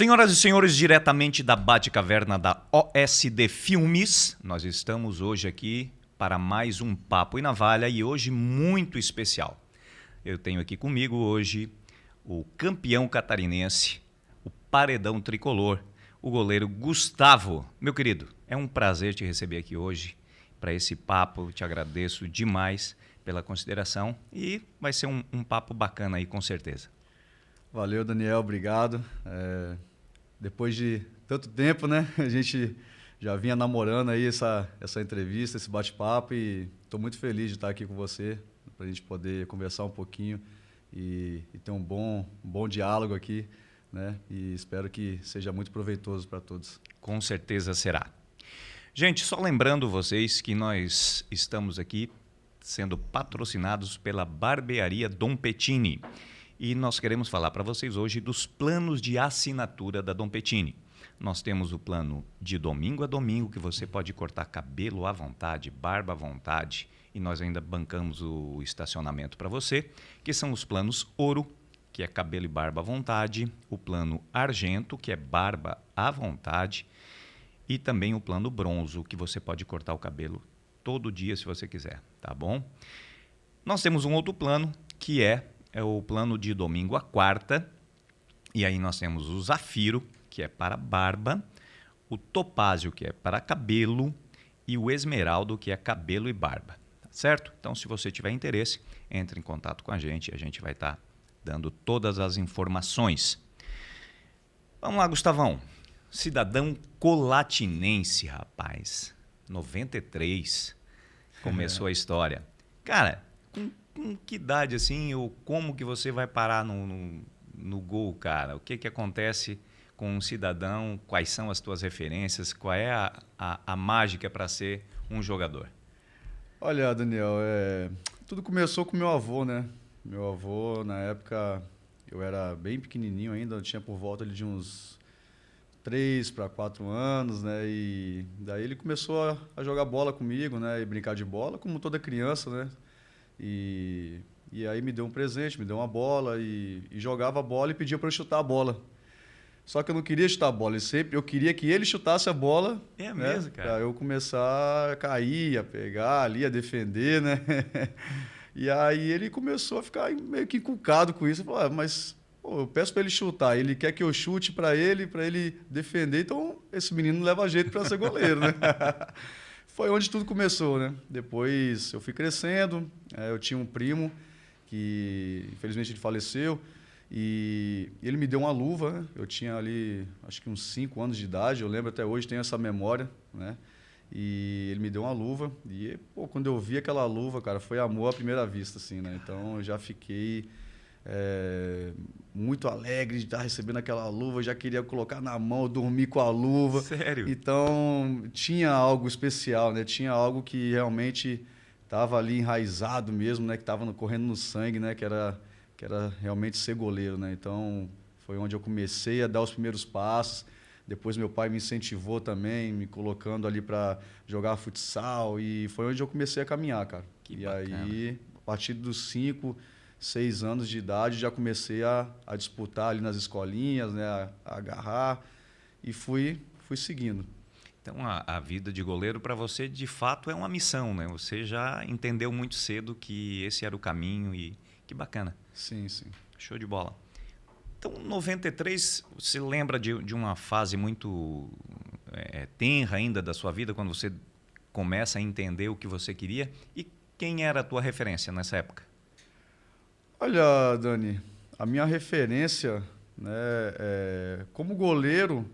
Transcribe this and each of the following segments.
Senhoras e senhores, diretamente da Bate-Caverna da OSD Filmes, nós estamos hoje aqui para mais um Papo e Navalha e hoje muito especial. Eu tenho aqui comigo hoje o campeão catarinense, o paredão tricolor, o goleiro Gustavo. Meu querido, é um prazer te receber aqui hoje para esse papo. Eu te agradeço demais pela consideração e vai ser um papo bacana aí, com certeza. Valeu, Daniel, obrigado. Depois de tanto tempo, né? A gente já vinha namorando aí essa entrevista, esse bate-papo e estou muito feliz de estar aqui com você para a gente poder conversar um pouquinho e ter um bom diálogo aqui, né? E espero que seja muito proveitoso para todos. Com certeza será. Gente, só lembrando vocês que nós estamos aqui sendo patrocinados pela Barbearia Dom Pettini. E nós queremos falar para vocês hoje dos planos de assinatura da Dom Pettini. Nós temos o plano de domingo a domingo, que você pode cortar cabelo à vontade, barba à vontade, e nós ainda bancamos o estacionamento para você, que são os planos ouro, que é cabelo e barba à vontade, o plano argento, que é barba à vontade, e também o plano bronzo, que você pode cortar o cabelo todo dia se você quiser, tá bom? Nós temos um outro plano, que é o plano de domingo a quarta, e aí nós temos o Zafiro, que é para barba, o Topázio, que é para cabelo, e o Esmeraldo, que é cabelo e barba, tá certo? Então, se você tiver interesse, entre em contato com a gente vai estar dando todas as informações. Vamos lá, Gustavão. Cidadão colatinense, rapaz. 93 começou a história. Cara, com que idade assim, ou como que você vai parar no gol, cara? O que acontece com um cidadão? Quais são as tuas referências? Qual é a mágica para ser um jogador? Olha, Daniel, tudo começou com meu avô, né? Meu avô, na época, eu era bem pequenininho ainda, eu tinha por volta de uns 3 para 4 anos, né? E daí ele começou a jogar bola comigo, né? E brincar de bola, como toda criança, né? E aí me deu um presente, me deu uma bola e jogava a bola e pedia para eu chutar a bola. Só que eu não queria chutar a bola, eu queria que ele chutasse a bola. É né? mesmo, cara? Para eu começar a cair, a pegar ali, a defender, né? E aí ele começou a ficar meio que encucado com isso. Eu falei, mas pô, eu peço para ele chutar, ele quer que eu chute para ele defender, então esse menino leva jeito para ser goleiro, né? Foi onde tudo começou, né? Depois eu fui crescendo, eu tinha um primo que infelizmente ele faleceu e ele me deu uma luva, né? Eu tinha ali acho que uns 5 anos de idade, eu lembro até hoje, tenho essa memória, né? E ele me deu uma luva e pô, quando eu vi aquela luva, cara, foi amor à primeira vista, assim, né? Então eu já fiquei muito alegre de estar recebendo aquela luva, já queria colocar na mão, dormir com a luva. Sério? Então tinha algo especial, né? Tinha algo que realmente estava ali enraizado mesmo, né? Que estava correndo no sangue, né? Que era realmente ser goleiro, né? Então foi onde eu comecei a dar os primeiros passos. Depois meu pai me incentivou também, me colocando ali para jogar futsal e foi onde eu comecei a caminhar, cara. Que e bacana. aí, a partir dos 5, 6 anos de idade, já comecei a disputar ali nas escolinhas, né? A agarrar e fui seguindo. Então, a vida de goleiro para você, de fato, é uma missão, né? Você já entendeu muito cedo que esse era o caminho e que bacana. Sim, sim. Show de bola. Então, 93, você lembra de uma fase muito tenra ainda da sua vida, quando você começa a entender o que você queria? E quem era a tua referência nessa época? Olha, Dani, a minha referência, né, como goleiro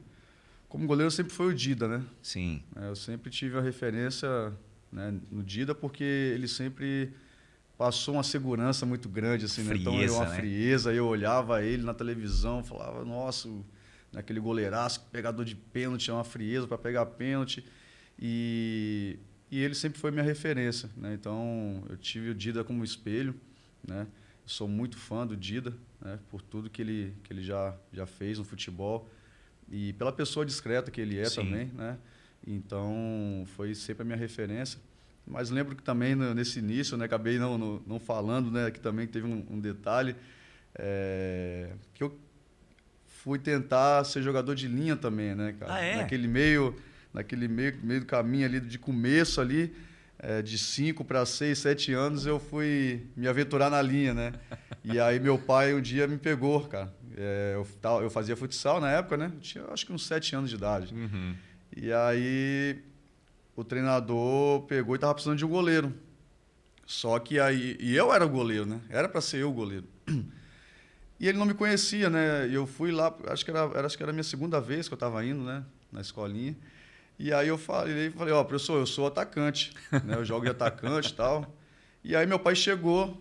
sempre foi o Dida, né? Sim. Eu sempre tive a referência, né, no Dida porque ele sempre passou uma segurança muito grande, assim, né? Então, Frieza, uma né? frieza, eu olhava ele na televisão, falava, nossa, naquele goleiraço, pegador de pênalti, uma frieza para pegar pênalti. E ele sempre foi minha referência, né? Então, eu tive o Dida como espelho, né? Eu sou muito fã do Dida, né? Por tudo que ele já fez no futebol e pela pessoa discreta que ele é. Sim. Também, né? Então, foi sempre a minha referência. Mas lembro que também nesse início, né, acabei não falando, né, que também teve um detalhe, que eu fui tentar ser jogador de linha também, né, cara? Ah, é? Naquele meio do caminho ali, de começo ali, de 5 para 6, 7 anos, eu fui me aventurar na linha, né? E aí meu pai um dia me pegou, cara. Eu fazia futsal na época, né? Eu tinha acho que uns 7 anos de idade. Uhum. E aí o treinador pegou e tava precisando de um goleiro. Só que aí... E eu era o goleiro, né? Era para ser eu o goleiro. E ele não me conhecia, né? E eu fui lá, acho que era a minha segunda vez que eu estava indo, né? Na escolinha. E aí eu falei, ó, professor, eu sou atacante, né? Eu jogo de atacante e tal. E aí meu pai chegou,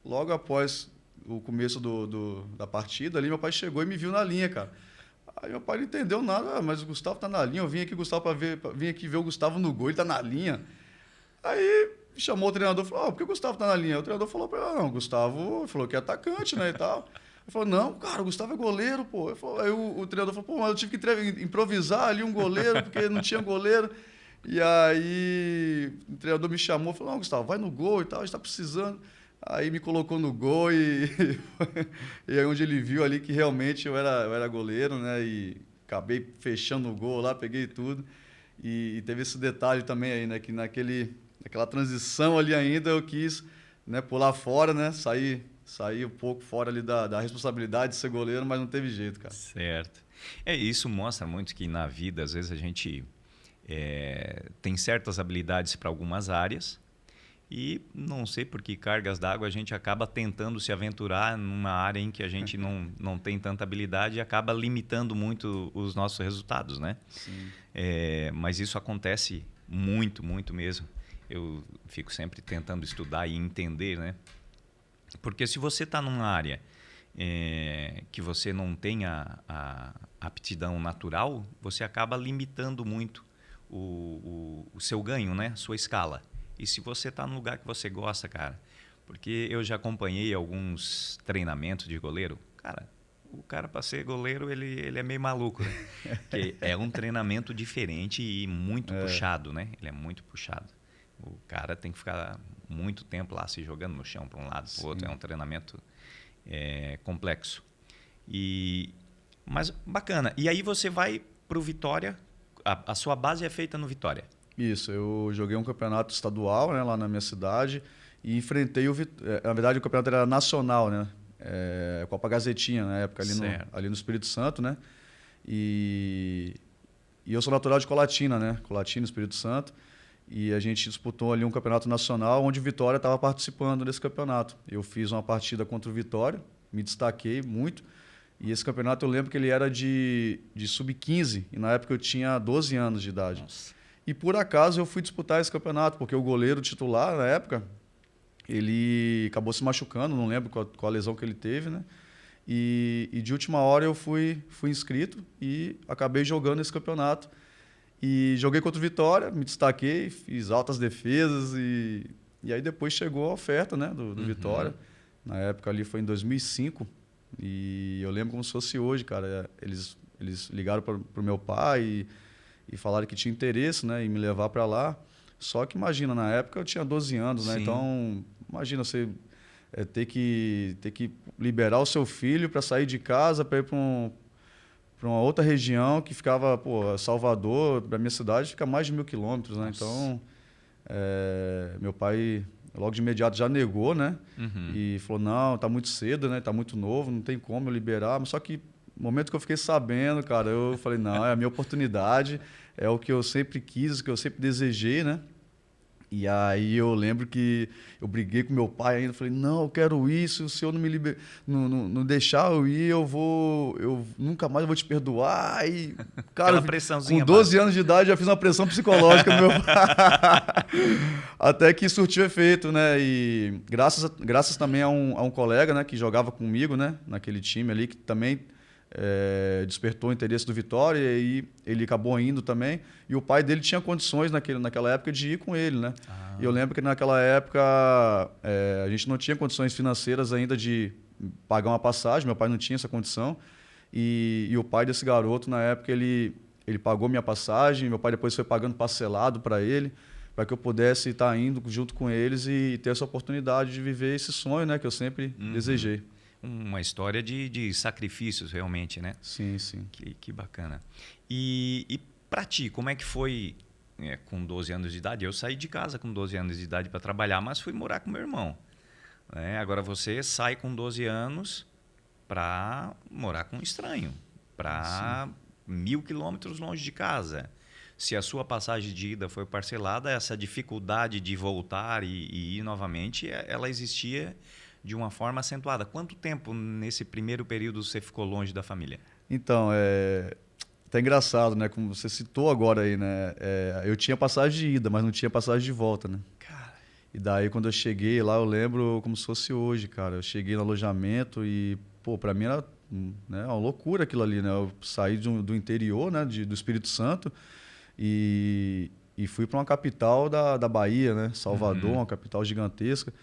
logo após o começo da partida ali, meu pai chegou e me viu na linha, cara. Aí meu pai não entendeu nada, mas o Gustavo tá na linha, eu vim aqui, Gustavo, vim aqui ver o Gustavo no gol, ele tá na linha. Aí chamou o treinador e falou, por que o Gustavo tá na linha? O treinador falou para ele, não, o Gustavo falou que é atacante, né, e tal. Ele falou, não, cara, o Gustavo é goleiro, pô. Aí o treinador falou, pô, mas eu tive que improvisar ali um goleiro, porque não tinha goleiro. E aí o treinador me chamou e falou, não, Gustavo, vai no gol e tal, a gente tá precisando. Aí me colocou no gol e aí onde ele viu ali que realmente eu era goleiro, né? E acabei fechando o gol lá, peguei tudo. E teve esse detalhe também aí, né? Que naquela transição ali ainda eu quis, né, pular fora, né? Sair um pouco fora ali da responsabilidade de ser goleiro, mas não teve jeito, cara. Certo. Isso mostra muito que na vida, às vezes, a gente tem certas habilidades para algumas áreas e não sei por que cargas d'água a gente acaba tentando se aventurar numa área em que a gente não tem tanta habilidade e acaba limitando muito os nossos resultados, né? Sim. Mas isso acontece muito, muito mesmo. Eu fico sempre tentando estudar e entender, né? Porque se você está numa área que você não tem a aptidão natural, você acaba limitando muito o seu ganho, né? Sua escala. E se você está num lugar que você gosta, cara, porque eu já acompanhei alguns treinamentos de goleiro, cara, o cara para ser goleiro ele é meio maluco, né? Porque é um treinamento diferente e muito puxado, né? Ele é muito puxado. O cara tem que ficar muito tempo lá se jogando no chão para um lado, para o outro. É um treinamento complexo. Mas bacana. E aí você vai para o Vitória. A sua base é feita no Vitória. Isso. Eu joguei um campeonato estadual, né, lá na minha cidade e enfrentei o Vitória. Na verdade, o campeonato era nacional, né? Copa Gazetinha, na época, ali no Espírito Santo, né? E eu sou natural de Colatina, né? Colatina, Espírito Santo. E a gente disputou ali um campeonato nacional onde o Vitória estava participando desse campeonato. Eu fiz uma partida contra o Vitória, me destaquei muito. E esse campeonato eu lembro que ele era de sub-15 e na época eu tinha 12 anos de idade. Nossa. E por acaso eu fui disputar esse campeonato, porque o goleiro titular na época, ele acabou se machucando, não lembro qual a lesão que ele teve, né? E de última hora eu fui inscrito e acabei jogando esse campeonato. E joguei contra o Vitória, me destaquei, fiz altas defesas e aí depois chegou a oferta, né, do Vitória. Na época ali foi em 2005 e eu lembro como se fosse hoje, cara. Eles ligaram para o meu pai e falaram que tinha interesse, né, em me levar para lá. Só que imagina, na época eu tinha 12 anos, né? Sim. Então imagina você ter que liberar o seu filho para sair de casa, para ir para uma outra região que ficava, Salvador, da minha cidade, fica mais de 1.000 quilômetros, né? Nossa. Então, meu pai logo de imediato já negou, né? E falou, não, tá muito cedo, né? Tá muito novo, não tem como eu liberar. Mas só que no momento que eu fiquei sabendo, cara, eu falei, não, é a minha oportunidade, é o que eu sempre quis, o que eu sempre desejei, né? E aí eu lembro que eu briguei com meu pai ainda, falei, não, eu quero ir, se o senhor não me não deixar eu ir, eu nunca mais vou te perdoar. E, cara, com 12 anos de idade já fiz uma pressão psicológica no meu pai. Até que surtiu efeito, né? E graças também a um colega, né, que jogava comigo, né, naquele time ali, que também despertou o interesse do Vitória e aí ele acabou indo também. E o pai dele tinha condições naquela época de ir com ele, né? E eu lembro que naquela época a gente não tinha condições financeiras ainda de pagar uma passagem, meu pai não tinha essa condição. E o pai desse garoto, na época, ele pagou minha passagem, meu pai depois foi pagando parcelado para ele, para que eu pudesse estar indo junto com eles e ter essa oportunidade de viver esse sonho, né, que eu sempre desejei. uma história de sacrifícios, realmente, né? Sim, sim. Que bacana. E para ti, como é que foi com 12 anos de idade? Eu saí de casa com 12 anos de idade para trabalhar, mas fui morar com meu irmão. Né? Agora você sai com 12 anos para morar com um estranho, para 1.000 quilômetros longe de casa. Se a sua passagem de ida foi parcelada, essa dificuldade de voltar e ir novamente, ela existia de uma forma acentuada. Quanto tempo nesse primeiro período você ficou longe da família? Então, tá engraçado, né? Como você citou agora aí, né? Eu tinha passagem de ida, mas não tinha passagem de volta, né? Cara. E daí, quando eu cheguei lá, eu lembro como se fosse hoje, cara. Eu cheguei no alojamento e, pô, pra mim era, né, uma loucura aquilo ali, né? Eu saí do interior, né? Do Espírito Santo e fui para uma capital da Bahia, né? Salvador, uma capital gigantesca.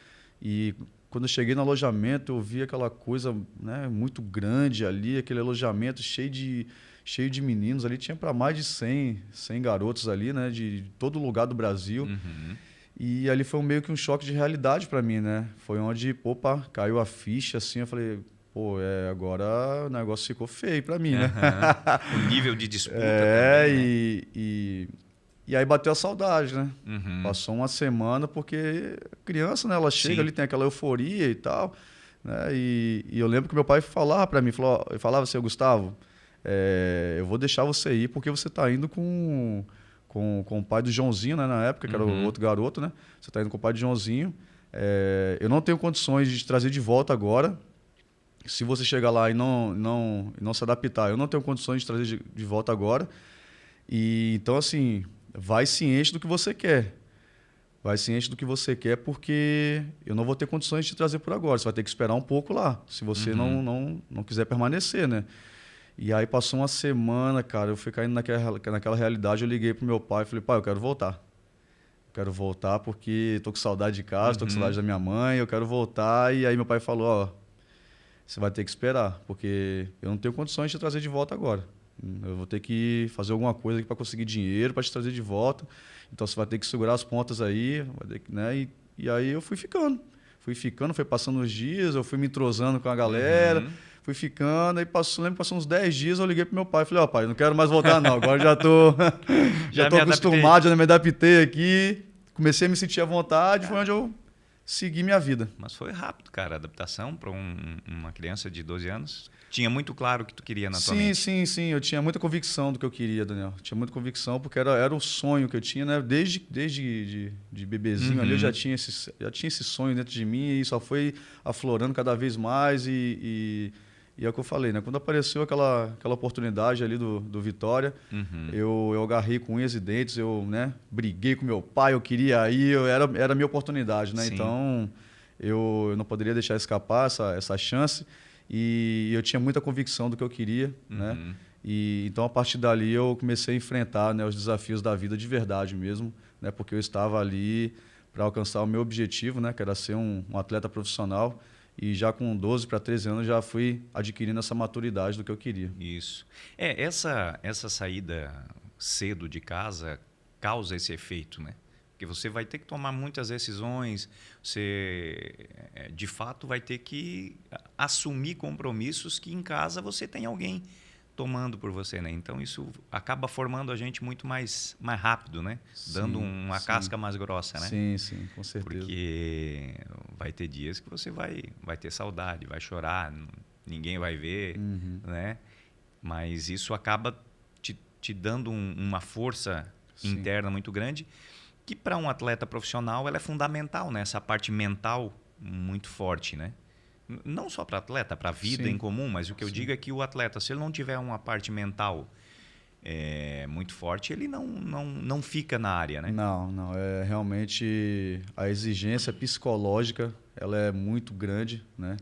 E quando eu cheguei no alojamento, eu vi aquela coisa, né, muito grande ali, aquele alojamento cheio de meninos ali. Tinha para mais de 100 garotos ali, né? De todo lugar do Brasil. Uhum. E ali foi meio que um choque de realidade para mim, né? Foi onde, opa, caiu a ficha, assim, eu falei, pô, agora o negócio ficou feio para mim, né? O nível de disputa também, né? E aí bateu a saudade, né? Uhum. Passou uma semana, porque criança, né? Ela chega ali, tem aquela euforia e tal, né? E eu lembro que meu pai falava para mim, ele falava assim, Gustavo, eu vou deixar você ir porque você tá indo com o pai do Joãozinho, né, na época, que era o outro garoto, né? Você está indo com o pai do Joãozinho. Eu não tenho condições de te trazer de volta agora. Se você chegar lá e não se adaptar, eu não tenho condições de trazer de volta agora. E então, assim, vai ciente do que você quer. Vai ciente do que você quer, porque eu não vou ter condições de te trazer por agora. Você vai ter que esperar um pouco lá, se você não quiser permanecer, né? E aí passou uma semana, cara, eu fui caindo naquela realidade, eu liguei pro meu pai e falei, pai, eu quero voltar. Quero voltar porque tô com saudade de casa, tô com saudade da minha mãe, eu quero voltar. E aí meu pai falou, ó, você vai ter que esperar, porque eu não tenho condições de te trazer de volta agora. Eu vou ter que fazer alguma coisa aqui para conseguir dinheiro, para te trazer de volta. Então você vai ter que segurar as pontas aí, né? E aí eu fui ficando, foi passando os dias, eu fui me entrosando com a galera. Fui ficando, aí lembro que passou uns 10 dias, eu liguei pro meu pai e falei, ó, pai, não quero mais voltar não, agora já tô acostumado, já me adaptei aqui, comecei a me sentir à vontade, foi onde eu segui minha vida. Mas foi rápido, cara, a adaptação para uma criança de 12 anos. Tinha muito claro o que tu queria na tua mente. Sim, eu tinha muita convicção do que eu queria, Daniel. Tinha muita convicção, porque era o sonho que eu tinha, né? Desde de bebezinho ali, eu já tinha esse sonho dentro de mim e só foi aflorando cada vez mais e é o que eu falei, né? Quando apareceu aquela oportunidade ali do Vitória, eu agarrei com unhas e dentes, eu, né, briguei com meu pai, eu queria ir, era a minha oportunidade, né? Sim. Então, eu não poderia deixar escapar essa chance e eu tinha muita convicção do que eu queria, né? E então, a partir dali, eu comecei a enfrentar, né, os desafios da vida de verdade mesmo, né? Porque eu estava ali para alcançar o meu objetivo, né? Que era ser um atleta profissional. E já com 12 para 13 anos já fui adquirindo essa maturidade do que eu queria. Isso. Essa saída cedo de casa causa esse efeito, né? Porque você vai ter que tomar muitas decisões, você de fato vai ter que assumir compromissos que em casa você tem alguém tomando por você, né? Então isso acaba formando a gente muito mais rápido, né? Dando uma casca mais grossa, né? Sim, com certeza. Porque vai ter dias que você vai ter saudade, vai chorar, ninguém vai ver, né? Mas isso acaba te dando uma força interna muito grande, que para um atleta profissional ela é fundamental, né? Essa parte mental muito forte, né? Não só para atleta, para a vida em comum, mas o que eu digo é que o atleta, se ele não tiver uma parte mental muito forte, ele não fica na área, né? Não. Realmente a exigência psicológica ela é muito grande, né?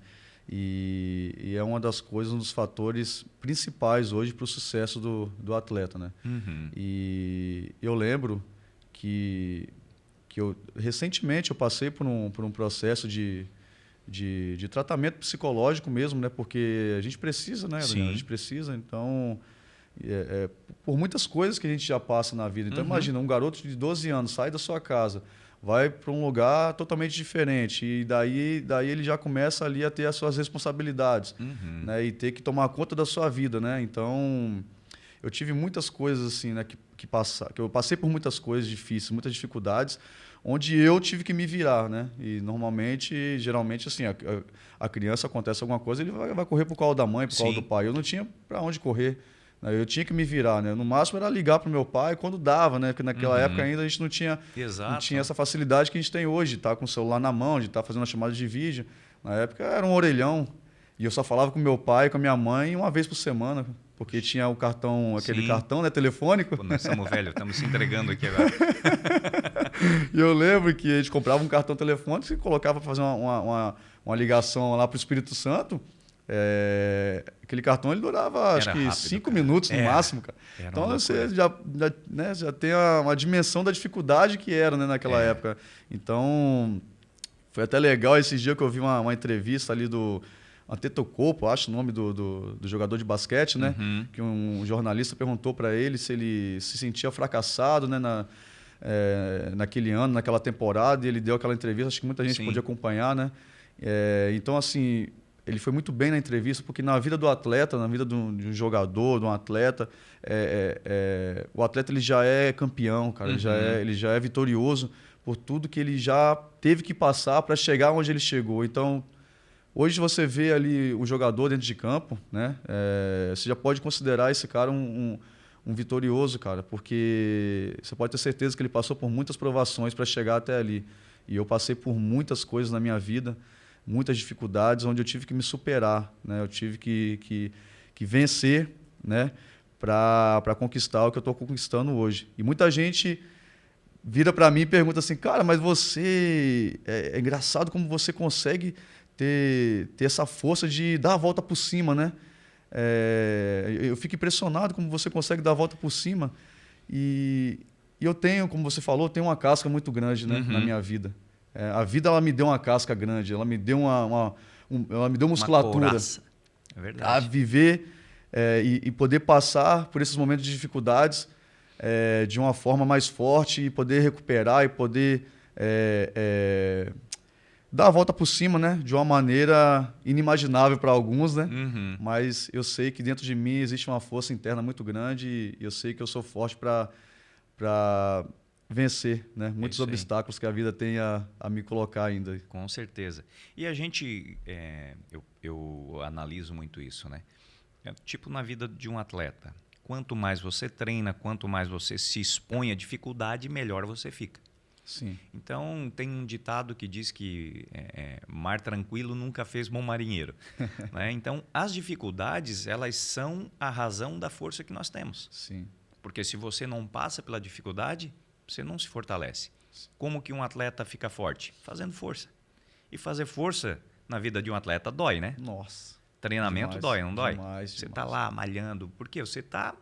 E é uma das coisas, um dos fatores principais hoje para o sucesso do atleta, né? E eu lembro que recentemente eu passei por um processo de tratamento psicológico mesmo, né? Porque a gente precisa, né? Sim. A gente precisa, então... por muitas coisas que a gente já passa na vida. Então, imagina, um garoto de 12 anos sai da sua casa, vai para um lugar totalmente diferente. E daí ele já começa ali a ter as suas responsabilidades, Uhum. né? E ter que tomar conta da sua vida, né? Então, eu tive muitas coisas assim, né? Que eu passei por muitas coisas difíceis, muitas dificuldades, onde eu tive que me virar, né? E normalmente, geralmente, assim, a criança acontece alguma coisa, ele vai correr pro colo da mãe, pro colo do Sim. pai. Eu não tinha para onde correr, né? Eu tinha que me virar, né? No máximo era ligar pro meu pai quando dava, né? Porque naquela época ainda a gente não Exato. tinha essa facilidade que a gente tem hoje, de estar com o celular na mão, de estar fazendo uma chamada de vídeo. Na época era um orelhão. E eu só falava com meu pai e com a minha mãe uma vez por semana, porque tinha o cartão, aquele Sim. cartão, né, telefônico. Pô, nós somos velhos, estamos se entregando aqui agora. E eu lembro que a gente comprava um cartão telefônico e colocava para fazer uma ligação lá para o Espírito Santo. Aquele cartão ele durava, acho Era que rápido, 5 cara. minutos no máximo, cara. Era Então uma você loucura. né, já tem uma dimensão da dificuldade que era, né, naquela época. Então, foi até legal esses dias que eu vi uma entrevista ali do Antetokounmpo, acho o nome do jogador de basquete, né? Uhum. Que um jornalista perguntou para ele se ele se sentia fracassado, né, naquele ano, naquela temporada, e ele deu aquela entrevista, acho que muita gente Sim. podia acompanhar, né? Então, assim, ele foi muito bem na entrevista, porque na vida do atleta, na vida de um jogador, de um atleta, o atleta ele já é campeão, cara, ele já é vitorioso por tudo que ele já teve que passar para chegar onde ele chegou. Então, hoje você vê ali o jogador dentro de campo, né? Você já pode considerar esse cara um vitorioso, cara, porque você pode ter certeza que ele passou por muitas provações para chegar até ali. E eu passei por muitas coisas na minha vida, muitas dificuldades, onde eu tive que me superar, né? Eu tive que vencer, né? Para conquistar o que eu estou conquistando hoje. E muita gente vira para mim e pergunta assim, cara, mas você... É engraçado como você consegue ter essa força de dar a volta por cima, né? Eu fico impressionado como você consegue dar a volta por cima. E eu tenho, como você falou, tenho uma casca muito grande, né, na minha vida. A vida ela me deu uma casca grande, ela me deu ela me deu musculatura. Uma couraça. É verdade. A viver e poder passar por esses momentos de dificuldades de uma forma mais forte e poder recuperar e poder dar a volta por cima, né? De uma maneira inimaginável para alguns, né? Uhum. Mas eu sei que dentro de mim existe uma força interna muito grande e eu sei que eu sou forte para vencer, né? Muitos isso aí. obstáculos que a vida tem a me colocar ainda. Com certeza. E a gente, eu analiso muito isso, né? Tipo na vida de um atleta. Quanto mais você treina, quanto mais você se expõe à dificuldade, melhor você fica. Sim. Então, tem um ditado que diz que mar tranquilo nunca fez bom marinheiro. Né? Então, as dificuldades, elas são a razão da força que nós temos. Sim. Porque se você não passa pela dificuldade, você não se fortalece. Como que um atleta fica forte? Fazendo força. E fazer força na vida de um atleta dói, né? Nossa. Treinamento Demais, dói, não dói? demais, Você está demais. lá malhando. Por quê? Você está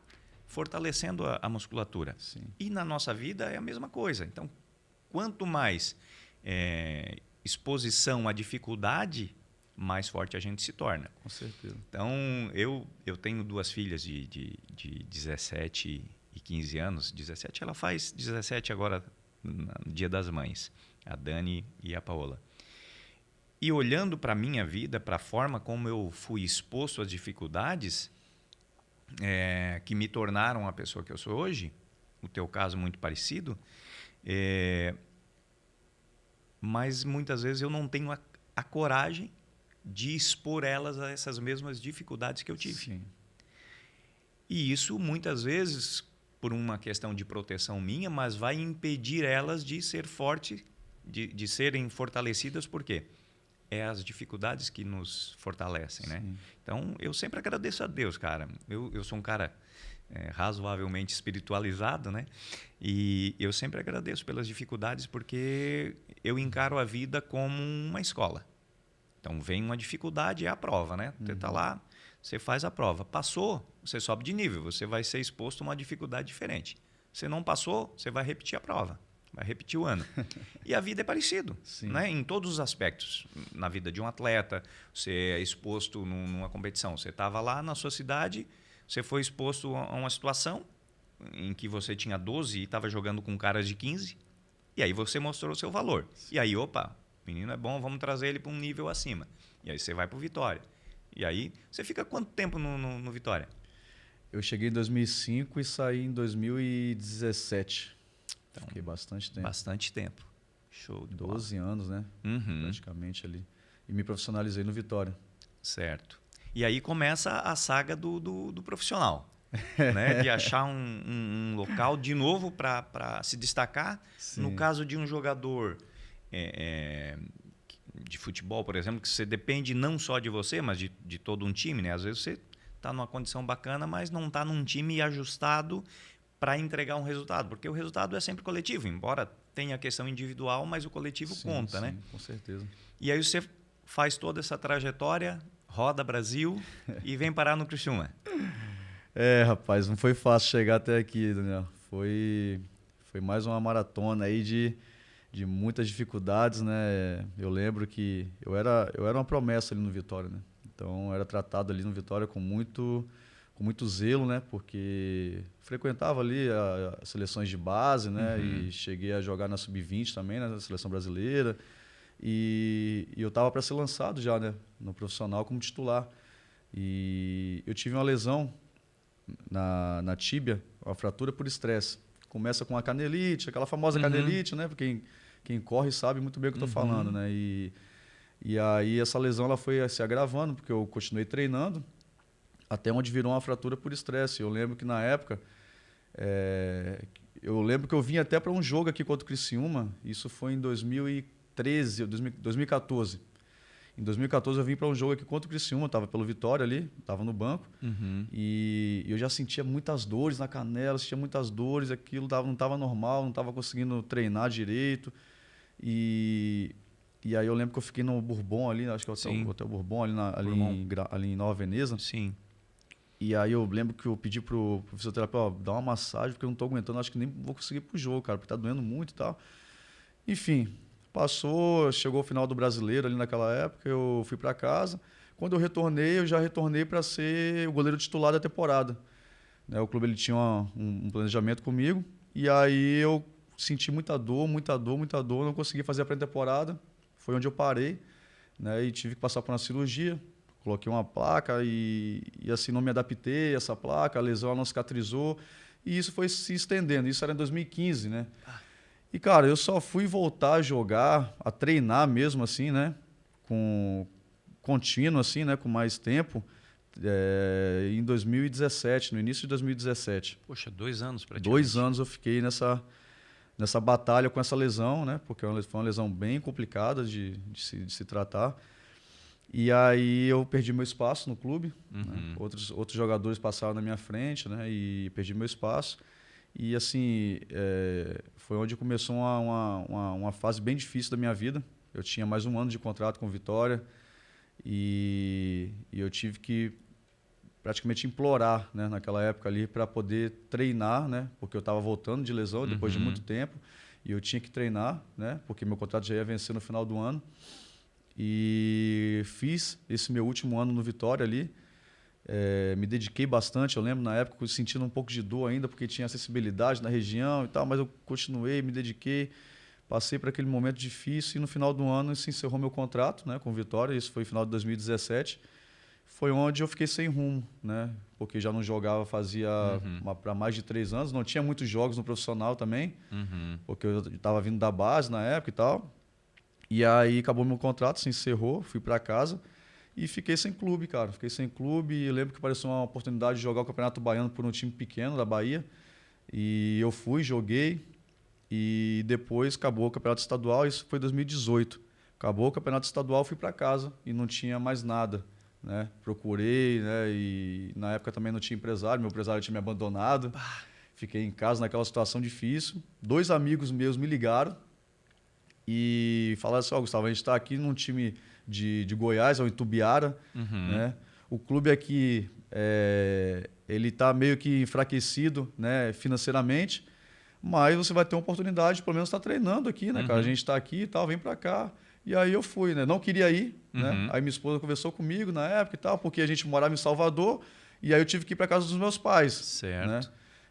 fortalecendo a musculatura. Sim. E na nossa vida é a mesma coisa. Então, quanto mais exposição à dificuldade, mais forte a gente se torna. Com certeza. Então, eu tenho duas filhas de 17 e 15 anos. 17, ela faz 17 agora, no Dia das Mães. A Dani e a Paola. E olhando para a minha vida, para a forma como eu fui exposto às dificuldades que me tornaram a pessoa que eu sou hoje, o teu caso muito parecido, mas muitas vezes eu não tenho a coragem de expor elas a essas mesmas dificuldades que eu tive. Sim. E isso muitas vezes por uma questão de proteção minha, mas vai impedir elas de ser fortes, de serem fortalecidas, por quê? É as dificuldades que nos fortalecem, né? Então, eu sempre agradeço a Deus, cara. Eu sou um cara razoavelmente espiritualizado, né? E eu sempre agradeço pelas dificuldades porque eu encaro a vida como uma escola. Então, vem uma dificuldade, é a prova, né? Você está lá, você faz a prova. Passou, você sobe de nível, você vai ser exposto a uma dificuldade diferente. Você não passou, você vai repetir a prova. Vai repetir o ano. E a vida é parecido, né? Em todos os aspectos. Na vida de um atleta, você é exposto numa competição. Você estava lá na sua cidade, você foi exposto a uma situação em que você tinha 12 e estava jogando com caras de 15 E aí você mostrou o seu valor. E aí, opa, o menino é bom, vamos trazer ele para um nível acima. E aí você vai para o Vitória. E aí, você fica quanto tempo no Vitória? Eu cheguei em 2005 e saí em 2017. Então, fiquei bastante tempo. Bastante tempo. Show de bola. 12 anos, né? Praticamente ali. E me profissionalizei no Vitória. Certo. E aí começa a saga do profissional. Né? De achar um local de novo para se destacar. Sim. No caso de um jogador de futebol, por exemplo, que você depende não só de você, mas de todo um time. Né? Às vezes você está numa condição bacana, mas não está num time ajustado para entregar um resultado. Porque o resultado é sempre coletivo, embora tenha a questão individual, mas o coletivo conta. Sim, né? Com certeza. E aí você faz toda essa trajetória, roda Brasil e vem parar no Criciúma. Rapaz, não foi fácil chegar até aqui, Daniel. Foi mais uma maratona aí de muitas dificuldades, né? Eu lembro que eu era uma promessa ali no Vitória, né? Então, eu era tratado ali no Vitória com muito zelo, né? Porque frequentava ali as seleções de base, né? E cheguei a jogar na Sub-20 também, né? Na seleção brasileira. E eu estava para ser lançado já, né? No profissional como titular. E eu tive uma lesão na tíbia, uma fratura por estresse. Começa com a canelite, aquela famosa canelite, né? Porque quem corre sabe muito bem o que eu estou falando, né? E aí essa lesão ela foi se agravando, porque eu continuei treinando, até onde virou uma fratura por estresse. Eu lembro que na época, eu lembro que eu vim até para um jogo aqui contra o Criciúma, isso foi em 2014. Em 2014 eu vim para um jogo aqui contra o Criciúma, estava pelo Vitória ali, estava no banco, e eu já sentia muitas dores na canela, sentia muitas dores, aquilo não estava normal, não estava conseguindo treinar direito. E aí eu lembro que eu fiquei no Bourbon ali, acho que é o Hotel Bourbon, ali em Nova Veneza. Sim. E aí eu lembro que eu pedi pro fisioterapeuta, dar uma massagem, porque eu não estou aguentando, acho que nem vou conseguir ir pro jogo, cara, porque tá doendo muito e tal. Enfim, passou, chegou o final do Brasileiro ali naquela época, eu fui para casa. Quando eu retornei, eu já retornei para ser o goleiro titular da temporada. Né, o clube ele tinha um planejamento comigo, e aí eu senti muita dor, não consegui fazer a pré-temporada. Foi onde eu parei, né, e tive que passar por uma cirurgia. Coloquei uma placa e assim não me adaptei a essa placa, a lesão não cicatrizou, e isso foi se estendendo. Isso era em 2015, né? E, cara, eu só fui voltar a jogar, a treinar mesmo, assim, né? Contínuo, assim, né? Com mais tempo, em 2017, no início de 2017. Poxa, 2 anos praticamente. 2 anos eu fiquei nessa batalha com essa lesão, né? Porque foi uma lesão bem complicada de se tratar. E aí eu perdi meu espaço no clube. Né? Outros jogadores passaram na minha frente, né? E perdi meu espaço. E assim, foi onde começou uma fase bem difícil da minha vida. Eu tinha mais 1 ano de contrato com o Vitória e eu tive que praticamente implorar, né, naquela época ali para poder treinar, né? Porque eu estava voltando de lesão depois de muito tempo e eu tinha que treinar, né? Porque meu contrato já ia vencer no final do ano. E fiz esse meu último ano no Vitória ali. Me dediquei bastante, eu lembro na época sentindo um pouco de dor ainda, porque tinha acessibilidade na região e tal, mas eu continuei, me dediquei, passei por aquele momento difícil e no final do ano se encerrou meu contrato, né, com o Vitória, isso foi no final de 2017, foi onde eu fiquei sem rumo, né, porque já não jogava fazia para mais de 3 anos, não tinha muitos jogos no profissional também, porque eu estava vindo da base na época e tal, e aí acabou meu contrato, se encerrou, fui para casa. E fiquei sem clube, cara. Fiquei sem clube. Eu lembro que apareceu uma oportunidade de jogar o Campeonato Baiano por um time pequeno da Bahia. E eu fui, joguei. E depois acabou o Campeonato Estadual. Isso foi em 2018. Acabou o Campeonato Estadual, fui para casa e não tinha mais nada. Né? Procurei, né? E na época também não tinha empresário. Meu empresário tinha me abandonado. Fiquei em casa naquela situação difícil. 2 amigos meus me ligaram e falaram assim, Gustavo, a gente está aqui num time de Goiás, ou em Tubiara, né? O clube aqui, ele está meio que enfraquecido, né, financeiramente, mas você vai ter uma oportunidade, pelo menos estar treinando aqui, né, cara? A gente está aqui e tal, vem para cá. E aí eu fui, né? Não queria ir, né? Aí minha esposa conversou comigo na época e tal, porque a gente morava em Salvador, e aí eu tive que ir para casa dos meus pais. Certo. Né?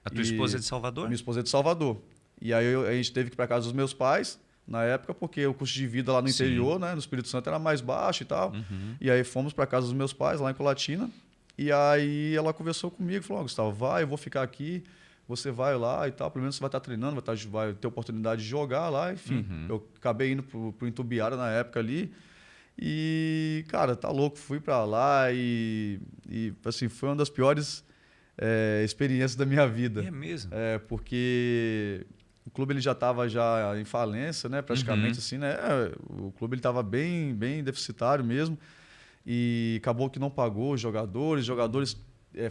A tua esposa é de Salvador? Minha esposa é de Salvador. E aí a gente teve que ir para casa dos meus pais, na época, porque o custo de vida lá no interior, né, no Espírito Santo, era mais baixo e tal. E aí fomos para casa dos meus pais, lá em Colatina. E aí ela conversou comigo, falou, Gustavo, vai, eu vou ficar aqui, você vai lá e tal, pelo menos você vai estar treinando, vai ter oportunidade de jogar lá, enfim. Eu acabei indo pro Itumbiara na época ali. E, cara, tá louco, fui para lá e assim, foi uma das piores experiências da minha vida. É mesmo? Porque o clube ele já estava já em falência, né, praticamente assim, né? O clube ele estava bem deficitário mesmo. E acabou que não pagou os jogadores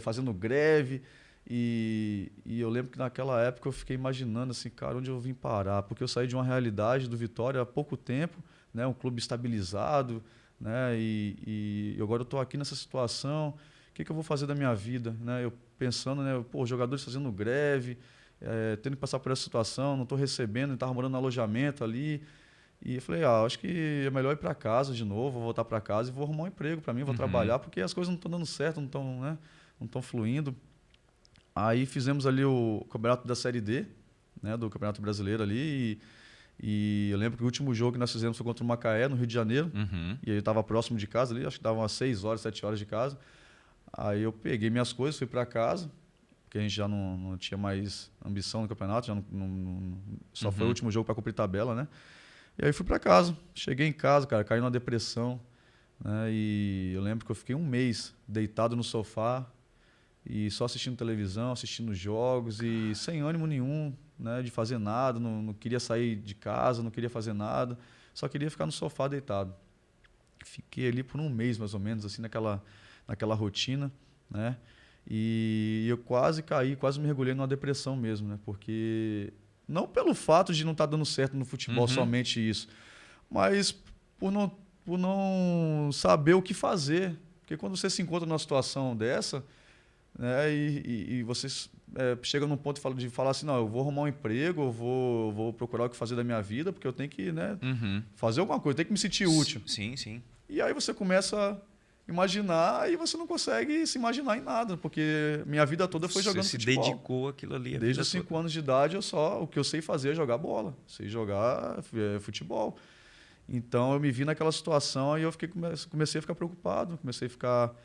fazendo greve. E eu lembro que naquela época eu fiquei imaginando assim, cara, onde eu vim parar? Porque eu saí de uma realidade do Vitória há pouco tempo, né, um clube estabilizado, né, e agora eu estou aqui nessa situação, o que eu vou fazer da minha vida? Né? Eu pensando, né, pô, jogadores fazendo greve, tendo que passar por essa situação, não estou recebendo, estava morando no alojamento ali. E eu falei, acho que é melhor ir para casa de novo, vou voltar para casa e vou arrumar um emprego para mim, vou trabalhar, porque as coisas não estão dando certo, não estão fluindo. Aí fizemos ali o campeonato da Série D, né, do Campeonato Brasileiro ali, e eu lembro que o último jogo que nós fizemos foi contra o Macaé, no Rio de Janeiro, e aí estava próximo de casa ali, acho que dava umas 6 horas, 7 horas de casa. Aí eu peguei minhas coisas, fui para casa, porque a gente já não tinha mais ambição no campeonato, já só foi o último jogo para cumprir tabela, né? E aí fui para casa. Cheguei em casa, cara, caí numa depressão, né? E eu lembro que eu fiquei um mês deitado no sofá e só assistindo televisão, assistindo jogos e sem ânimo nenhum, né, de fazer nada, não queria sair de casa, não queria fazer nada, só queria ficar no sofá deitado. Fiquei ali por um mês, mais ou menos, assim, naquela rotina, né? E eu quase caí, quase me mergulhei numa depressão mesmo, né? Porque não pelo fato de não estar dando certo no futebol, somente isso, mas por não saber o que fazer. Porque quando você se encontra numa situação dessa, né, e você chega num ponto de falar assim, não, eu vou arrumar um emprego, eu vou procurar o que fazer da minha vida, porque eu tenho que, né, fazer alguma coisa, eu tenho que me sentir útil. Sim, sim. E aí você começa a imaginar e você não consegue se imaginar em nada, porque minha vida toda foi jogando futebol. Você se dedicou àquilo ali. Desde os 5 anos de idade, o que eu sei fazer é jogar bola, sei jogar futebol. Então eu me vi naquela situação e eu comecei a ficar preocupado, comecei a ficar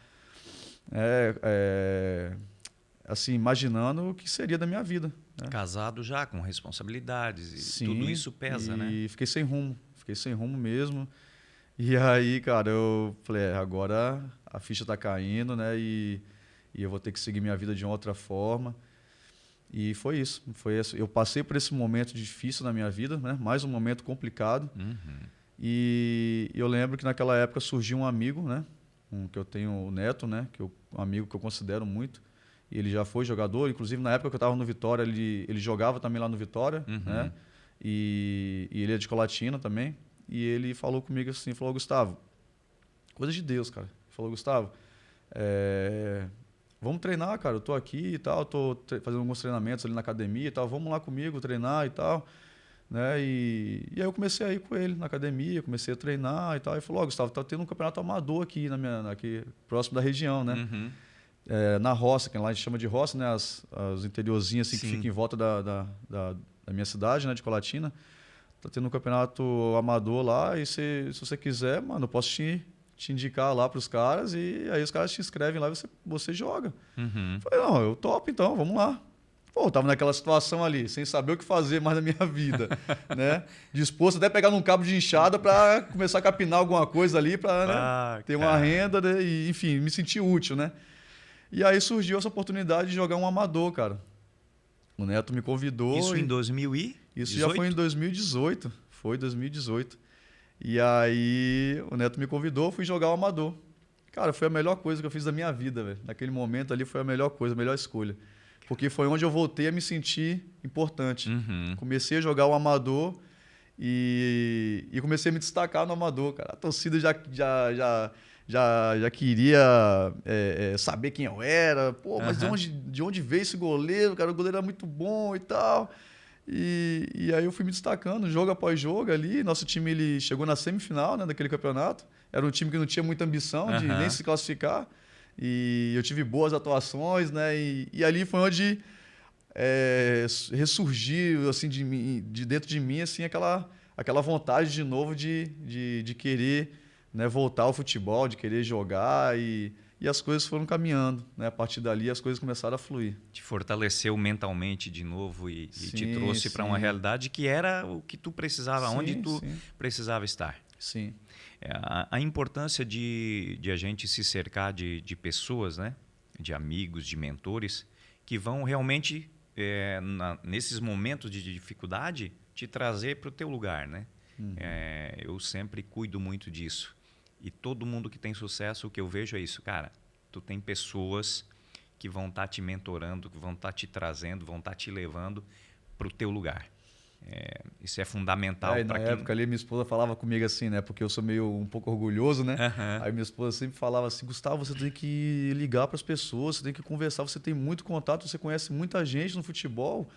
assim, imaginando o que seria da minha vida. Né? Casado já, com responsabilidades, e Sim, tudo isso pesa, né? E fiquei sem rumo mesmo. E aí, cara, eu falei, agora a ficha tá caindo, né? E eu vou ter que seguir minha vida de uma outra forma. E foi isso. Eu passei por esse momento difícil na minha vida, né? Mais um momento complicado. E eu lembro que naquela época surgiu um amigo, né? Que eu tenho, o Neto, né? Um amigo que eu considero muito. E ele já foi jogador. Inclusive, na época que eu estava no Vitória, ele jogava também lá no Vitória, né? E ele é de Colatina também. E ele falou comigo assim, falou, Gustavo, coisa de Deus, cara. Ele falou, Gustavo, vamos treinar, cara, eu tô aqui e tal, tô fazendo alguns treinamentos ali na academia e tal, vamos lá comigo treinar e tal, né? E aí eu comecei a ir com ele na academia, comecei a treinar e tal, e falou, Gustavo, tá tendo um campeonato amador aqui, aqui próximo da região, né? Na roça, que lá a gente chama de roça, né? As interiorzinhas assim, que ficam em volta da minha cidade, né? De Colatina. Tá tendo um campeonato amador lá e se você quiser, mano, eu posso te indicar lá pros caras e aí os caras te inscrevem lá e você joga. Falei, não, eu topo então, vamos lá. Pô, eu tava naquela situação ali, sem saber o que fazer mais na minha vida, né? Disposto até a pegar num cabo de enxada para começar a capinar alguma coisa ali para ter uma renda, né? E, enfim, me sentir útil, né? E aí surgiu essa oportunidade de jogar um amador, cara. O Neto me convidou. Isso em 2018? Isso já foi em 2018. Foi 2018. E aí o Neto me convidou, fui jogar o amador. Cara, foi a melhor coisa que eu fiz da minha vida, velho. Naquele momento ali foi a melhor coisa, a melhor escolha. Porque foi onde eu voltei a me sentir importante. Comecei a jogar o amador e comecei a me destacar no amador, cara. A torcida já queria saber quem eu era. Pô, mas de onde veio esse goleiro? Cara, o goleiro era muito bom e tal. E aí eu fui me destacando, jogo após jogo ali. Nosso time ele chegou na semifinal, né, daquele campeonato. Era um time que não tinha muita ambição de nem se classificar. E eu tive boas atuações, né? E ali foi onde ressurgiu assim de dentro de mim assim aquela vontade de novo de querer, né, voltar ao futebol, de querer jogar e as coisas foram caminhando, né? A partir dali as coisas começaram a fluir. Te fortaleceu mentalmente de novo e te Sim, trouxe para uma sim. realidade que era o que tu precisava, onde Sim, tu sim. precisava estar. Sim. A importância de a gente se cercar de pessoas, né? De amigos, de mentores, que vão realmente, nesses momentos de dificuldade, te trazer para o teu lugar, né? Eu sempre cuido muito disso. E todo mundo que tem sucesso, o que eu vejo é isso. Cara, tu tem pessoas que vão estar te mentorando, que vão estar te trazendo, vão estar te levando para o teu lugar. Isso é fundamental E na para quem... época ali minha esposa falava comigo assim, né? Porque eu sou meio um pouco orgulhoso, né? Aham. Aí minha esposa sempre falava assim, Gustavo, você tem que ligar para as pessoas, você tem que conversar, você tem muito contato, você conhece muita gente no futebol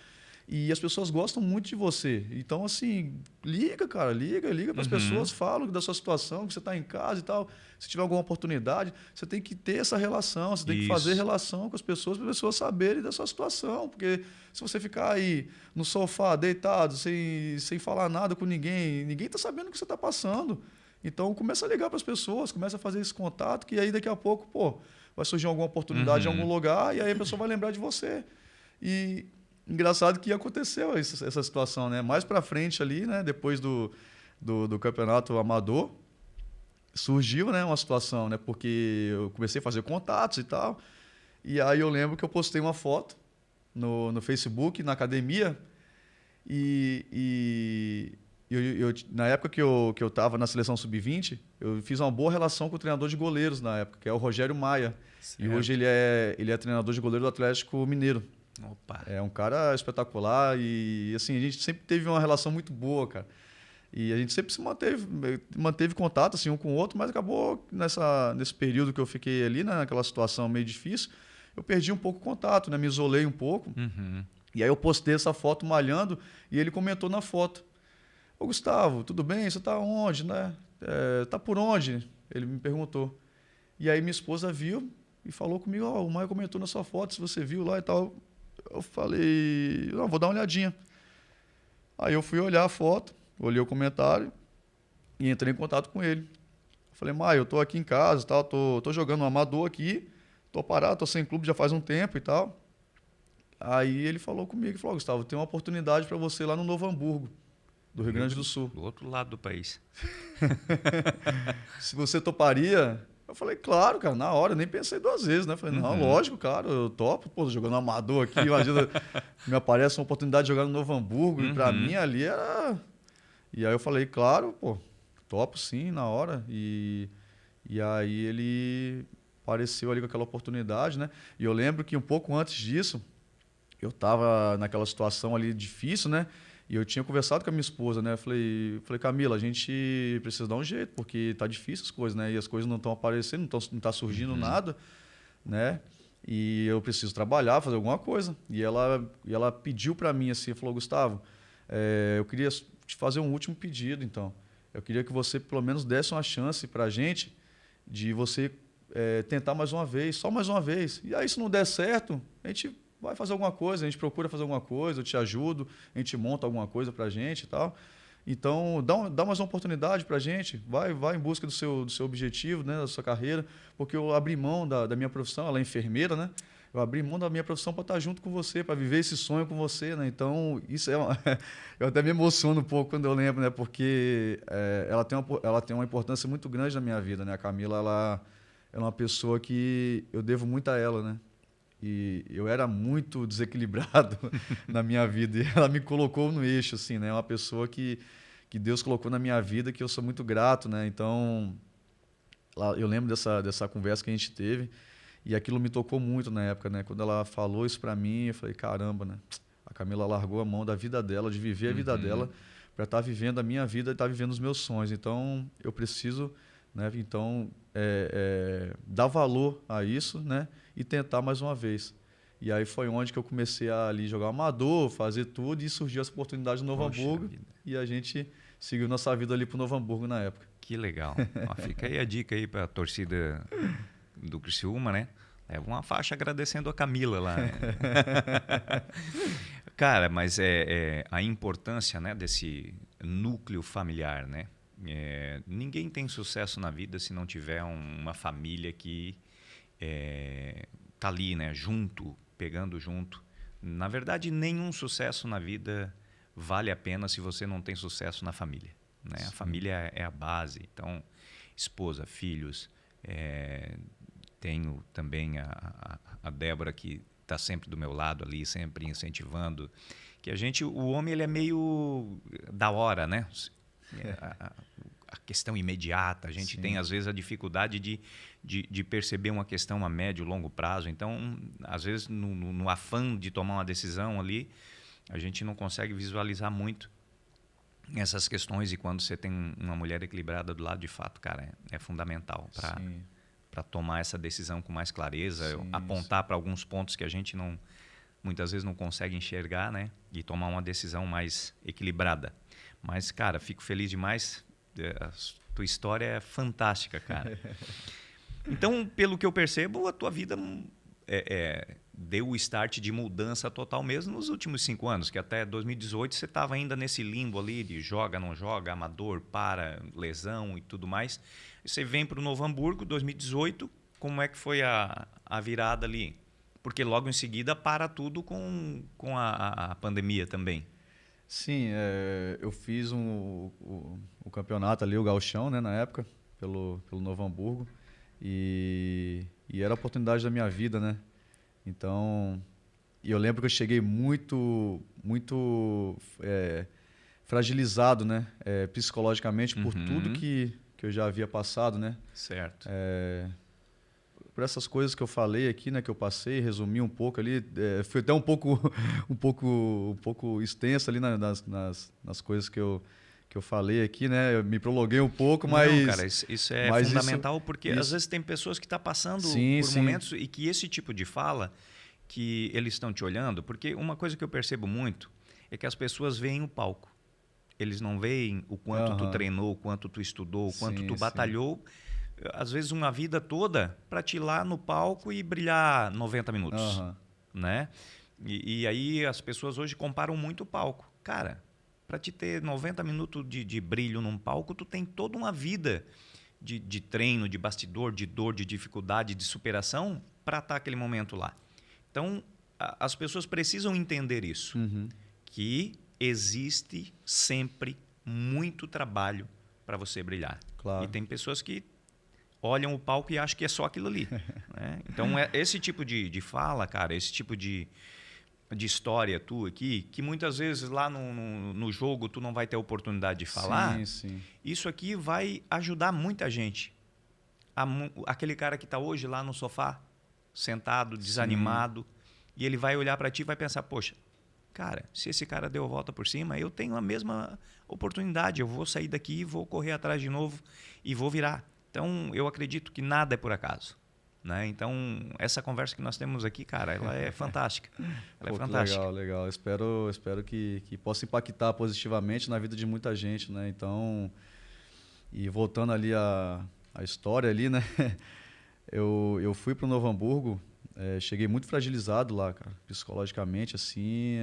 e as pessoas gostam muito de você. Então, assim, liga, cara, liga para as pessoas, fala da sua situação, que você está em casa e tal. Se tiver alguma oportunidade, você tem que ter essa relação, você tem que fazer Isso. relação com as pessoas para as pessoas saberem da sua situação. Porque se você ficar aí no sofá, deitado, sem falar nada com ninguém está sabendo o que você está passando. Então, começa a ligar para as pessoas, começa a fazer esse contato, que aí daqui a pouco, pô, vai surgir alguma oportunidade em algum lugar e aí a pessoa vai lembrar de você. E engraçado que aconteceu essa situação, né? Mais para frente ali, né? Depois do campeonato amador, surgiu, né, uma situação, né? Porque eu comecei a fazer contatos e tal. E aí eu lembro que eu postei uma foto no Facebook, na academia. Na época que eu estava na seleção sub-20, eu fiz uma boa relação com o treinador de goleiros na época, que é o Rogério Maia. Certo. E hoje ele é treinador de goleiro do Atlético Mineiro. Opa. É um cara espetacular e assim, a gente sempre teve uma relação muito boa, cara. E a gente sempre se manteve contato assim um com o outro, mas acabou nesse período que eu fiquei ali, né, naquela situação meio difícil, eu perdi um pouco o contato, né, me isolei um pouco. E aí eu postei essa foto malhando e ele comentou na foto: "Ô Gustavo, tudo bem? Você tá onde, né? Tá por onde?" Ele me perguntou. E aí minha esposa viu e falou comigo: "Ó, o Maio comentou na sua foto, se você viu lá e tal." Eu falei: "Não, vou dar uma olhadinha." Aí eu fui olhar a foto, olhei o comentário e entrei em contato com ele. Eu falei: "Maio, eu tô aqui em casa, tal, tô jogando um amador aqui, tô parado, tô sem clube já faz um tempo e tal." Aí ele falou comigo, falou: "Gustavo, tem uma oportunidade para você lá no Novo Hamburgo, do Rio Grande do Sul. Do outro lado do país." Se você toparia?" Eu falei: "Claro, cara, na hora, eu nem pensei duas vezes, né?" Eu falei: "Não, lógico, cara, eu topo, pô, jogando um amador aqui, imagina, me aparece uma oportunidade de jogar no Novo Hamburgo, e pra mim ali era..." E aí eu falei: "Claro, pô, topo sim, na hora." E aí ele apareceu ali com aquela oportunidade, né? E eu lembro que um pouco antes disso, eu estava naquela situação ali difícil, né? E eu tinha conversado com a minha esposa, né? Eu falei: "Camila, a gente precisa dar um jeito, porque tá difícil as coisas, né? E as coisas não estão aparecendo, não tá surgindo nada, né? E eu preciso trabalhar, fazer alguma coisa." E ela pediu para mim assim, falou: "Gustavo, eu queria te fazer um último pedido, então. Eu queria que você pelo menos desse uma chance para a gente de você tentar mais uma vez, só mais uma vez. E aí, se não der certo, a gente vai fazer alguma coisa, a gente procura fazer alguma coisa, eu te ajudo, a gente monta alguma coisa para a gente e tal. Então, dá mais uma oportunidade para a gente, vai em busca do seu objetivo, né, da sua carreira, porque eu abri mão da minha profissão, ela é enfermeira, né? Eu abri mão da minha profissão para estar junto com você, para viver esse sonho com você, né? Então, isso eu até me emociono um pouco quando eu lembro, né? Porque ela tem uma importância muito grande na minha vida, né? A Camila, ela é uma pessoa que eu devo muito a ela, né? E eu era muito desequilibrado na minha vida e ela me colocou no eixo, assim, né? É uma pessoa que Deus colocou na minha vida, que eu sou muito grato, né? Então, eu lembro dessa conversa que a gente teve. E aquilo me tocou muito na época, né? Quando ela falou isso para mim, eu falei: caramba, né? A Camila largou a mão da vida dela, de viver a vida dela, para estar vivendo a minha vida e estar vivendo os meus sonhos. Então, eu preciso, né? Então, dar valor a isso, né? E tentar mais uma vez. E aí foi onde que eu comecei a ali jogar amador, fazer tudo, e surgiu essa oportunidade no Novo Hamburgo. E a gente seguiu nossa vida ali pro Novo Hamburgo na época. Que legal. Ó, fica aí a dica aí para a torcida do Criciúma, né? Leva uma faixa agradecendo a Camila lá. Né? Cara, mas a importância, né, desse núcleo familiar, né? Ninguém tem sucesso na vida se não tiver uma família que tá ali, né, junto, pegando junto. Na verdade, nenhum sucesso na vida vale a pena se você não tem sucesso na família. Né? A família é a base. Então, esposa, filhos. Tenho também a Débora, que está sempre do meu lado ali, sempre incentivando. Que o homem ele é meio da hora, né? A questão imediata. A gente tem, às vezes, a dificuldade de perceber uma questão a médio e longo prazo. Então, às vezes, no afã de tomar uma decisão ali, a gente não consegue visualizar muito essas questões. E quando você tem uma mulher equilibrada do lado, de fato, cara, é fundamental para tomar essa decisão com mais clareza, apontar para alguns pontos que a gente muitas vezes não consegue enxergar, né? E tomar uma decisão mais equilibrada. Mas, cara, fico feliz demais. A tua história é fantástica, cara. Então, pelo que eu percebo, a tua vida deu o start de mudança total mesmo nos últimos 5 anos, que até 2018 você estava ainda nesse limbo ali de joga, não joga, amador, para, lesão e tudo mais. Você vem para o Novo Hamburgo, 2018, como é que foi a virada ali? Porque logo em seguida para tudo com a pandemia também. Sim, eu fiz o campeonato ali, o Gauchão, né, na época, pelo Novo Hamburgo. E era a oportunidade da minha vida, né? Então, eu lembro que eu cheguei muito fragilizado, né? Psicologicamente, por tudo que eu já havia passado, né? Certo. Por essas coisas que eu falei aqui, né? Que eu passei, resumi um pouco ali. Foi até um pouco extenso ali nas coisas que eu falei aqui, né? Eu me prolonguei um pouco, mas... Não, cara, isso é fundamental, porque às vezes tem pessoas que estão passando por momentos e que esse tipo de fala, que eles estão te olhando, porque uma coisa que eu percebo muito é que as pessoas veem o palco. Eles não veem o quanto tu treinou, o quanto tu estudou, o quanto tu batalhou, às vezes uma vida toda, para te ir lá no palco e brilhar 90 minutos. Né? E aí as pessoas hoje comparam muito o palco. Cara, para te ter 90 minutos de brilho num palco, tu tem toda uma vida de treino, de bastidor, de dor, de dificuldade, de superação para estar aquele momento lá. Então, as pessoas precisam entender isso, que existe sempre muito trabalho para você brilhar. Claro. E tem pessoas que olham o palco e acham que é só aquilo ali. Né? Então, esse tipo de fala, cara, esse tipo de história tua aqui, que muitas vezes lá no jogo tu não vai ter a oportunidade de falar, isso aqui vai ajudar muita gente. Aquele cara que está hoje lá no sofá, sentado, desanimado, e ele vai olhar para ti e vai pensar, poxa, cara, se esse cara deu a volta por cima, eu tenho a mesma oportunidade, eu vou sair daqui, vou correr atrás de novo e vou virar. Então, eu acredito que nada é por acaso. Né? Então, essa conversa que nós temos aqui, cara, ela é fantástica. Ela é fantástica. Legal. Espero que possa impactar positivamente na vida de muita gente, né? Então, e voltando ali a história ali, né? Eu fui para o Novo Hamburgo, cheguei muito fragilizado lá, cara, psicologicamente, assim,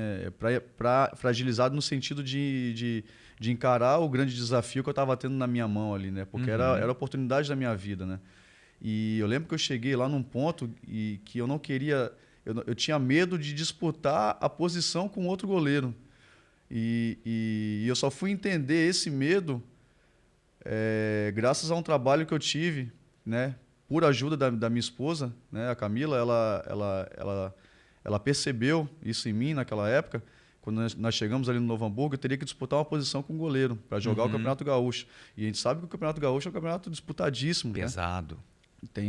fragilizado no sentido de encarar o grande desafio que eu estava tendo na minha mão ali, né? Porque era a oportunidade da minha vida, né? E eu lembro que eu cheguei lá num ponto que eu não queria... Eu tinha medo de disputar a posição com outro goleiro. E eu só fui entender esse medo graças a um trabalho que eu tive, né? Por ajuda da minha esposa, né? A Camila, ela percebeu isso em mim naquela época. Quando nós chegamos ali no Novo Hamburgo, eu teria que disputar uma posição com o goleiro para jogar o Campeonato Gaúcho. E a gente sabe que o Campeonato Gaúcho é um campeonato disputadíssimo. Pesado. Né?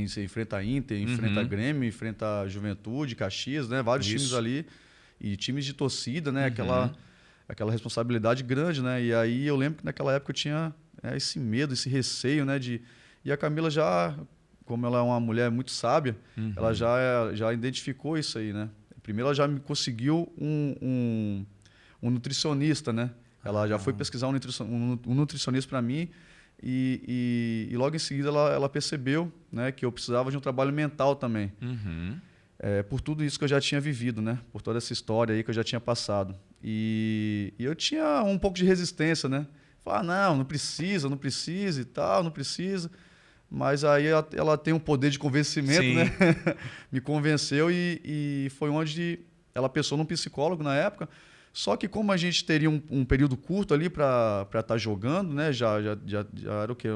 Você enfrenta a Inter, enfrenta a Grêmio, enfrenta a Juventude, Caxias, né? Vários times ali. E times de torcida, né? Aquela responsabilidade grande, né? E aí eu lembro que naquela época eu tinha esse medo, esse receio, né? E a Camila já, como ela é uma mulher muito sábia, ela já identificou isso aí, né? Primeiro ela já me conseguiu um nutricionista, né? Ela já foi pesquisar um nutricionista para mim. E logo em seguida ela percebeu, né, que eu precisava de um trabalho mental também. Uhum. Por tudo isso que eu já tinha vivido, né? Por toda essa história aí que eu já tinha passado. E eu tinha um pouco de resistência, né? Falar, não precisa, não precisa e tal, não precisa. Mas aí ela tem um poder de convencimento, Sim. né? Me convenceu e foi onde ela pensou num psicólogo na época. Só que como a gente teria um período curto ali para estar jogando, né? Já era o quê?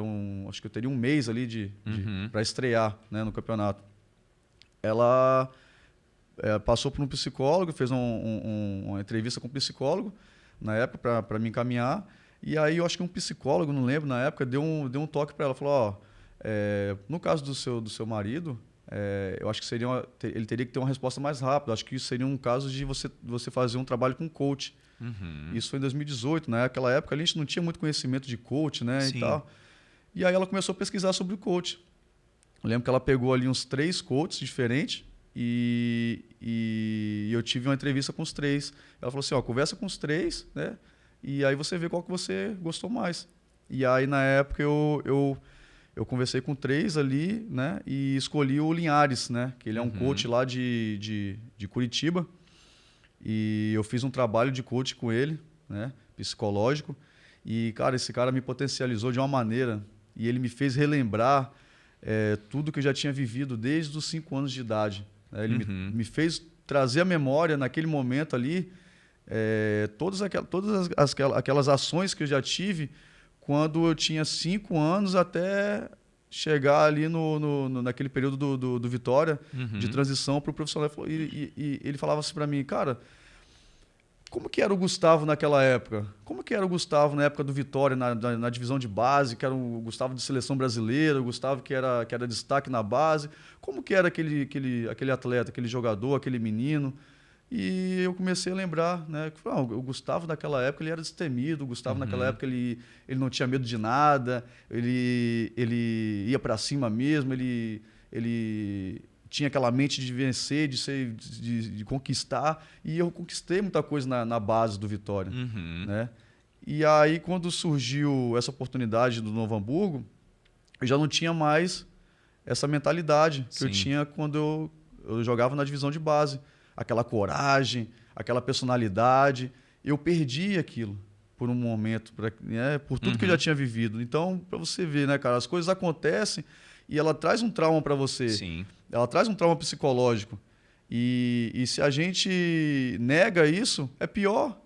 Acho que eu teria um mês ali Uhum. para estrear, né, no campeonato. Ela passou por um psicólogo, fez uma entrevista com um psicólogo na época para me encaminhar. E aí eu acho que um psicólogo, não lembro, na época, deu um toque para ela. Falou, ó, no caso do seu marido, eu acho que ele teria que ter uma resposta mais rápida. Acho que isso seria um caso de você fazer um trabalho com coach. Uhum. Isso foi em 2018. Naquela época a gente não tinha muito conhecimento de coach, né, e Sim. tal. E aí ela começou a pesquisar sobre o coach. Eu lembro que ela pegou ali uns 3 coaches diferentes e eu tive uma entrevista com os 3. Ela falou assim, ó, conversa com os 3, né? E aí você vê qual que você gostou mais. E aí, na época, eu conversei com 3 ali, né? E escolhi o Linhares, né? Que ele é um coach lá de Curitiba. E eu fiz um trabalho de coach com ele, né? Psicológico. E, cara, esse cara me potencializou de uma maneira. E ele me fez relembrar tudo que eu já tinha vivido desde os 5 anos de idade. Né? Ele me fez trazer à memória, naquele momento ali, todas aquelas ações que eu já tive quando eu tinha 5 anos até chegar ali naquele período do Vitória, de transição para o profissional. E ele falava assim para mim, cara, como que era o Gustavo naquela época? Como que era o Gustavo na época do Vitória, na divisão de base, que era o Gustavo de seleção brasileira, o Gustavo que era destaque na base? Como que era aquele atleta, aquele jogador, aquele menino? E eu comecei a lembrar, né? Que, o Gustavo naquela época ele era destemido, o Gustavo naquela época ele não tinha medo de nada, ele ia para cima mesmo, ele tinha aquela mente de vencer, de conquistar, e eu conquistei muita coisa na base do Vitória, né? E aí quando surgiu essa oportunidade do Novo Hamburgo, eu já não tinha mais essa mentalidade que eu tinha quando eu jogava na divisão de base. Aquela coragem, aquela personalidade. Eu perdi aquilo por um momento, por tudo que eu já tinha vivido. Então, para você ver, né, cara, as coisas acontecem e ela traz um trauma para você. Sim. Ela traz um trauma psicológico. E se a gente nega isso, é pior.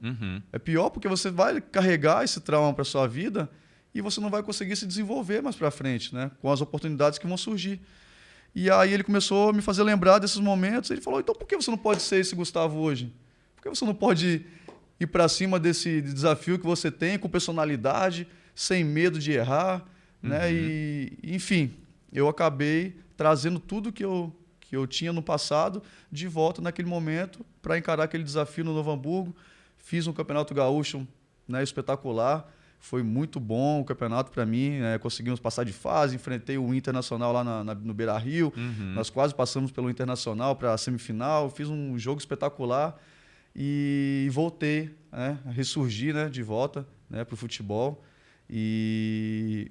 É pior porque você vai carregar esse trauma para sua vida e você não vai conseguir se desenvolver mais para frente, né, com as oportunidades que vão surgir. E aí ele começou a me fazer lembrar desses momentos. Ele falou, então por que você não pode ser esse Gustavo hoje? Por que você não pode ir para cima desse desafio que você tem, com personalidade, sem medo de errar? Né? E, enfim, eu acabei trazendo tudo que eu tinha no passado de volta naquele momento para encarar aquele desafio no Novo Hamburgo. Fiz um campeonato gaúcho, né, espetacular. Foi muito bom o campeonato para mim, conseguimos passar de fase, enfrentei o Internacional lá no Beira-Rio, nós quase passamos pelo Internacional para a semifinal, fiz um jogo espetacular e voltei, né, a ressurgir, né, de volta, né, para o futebol e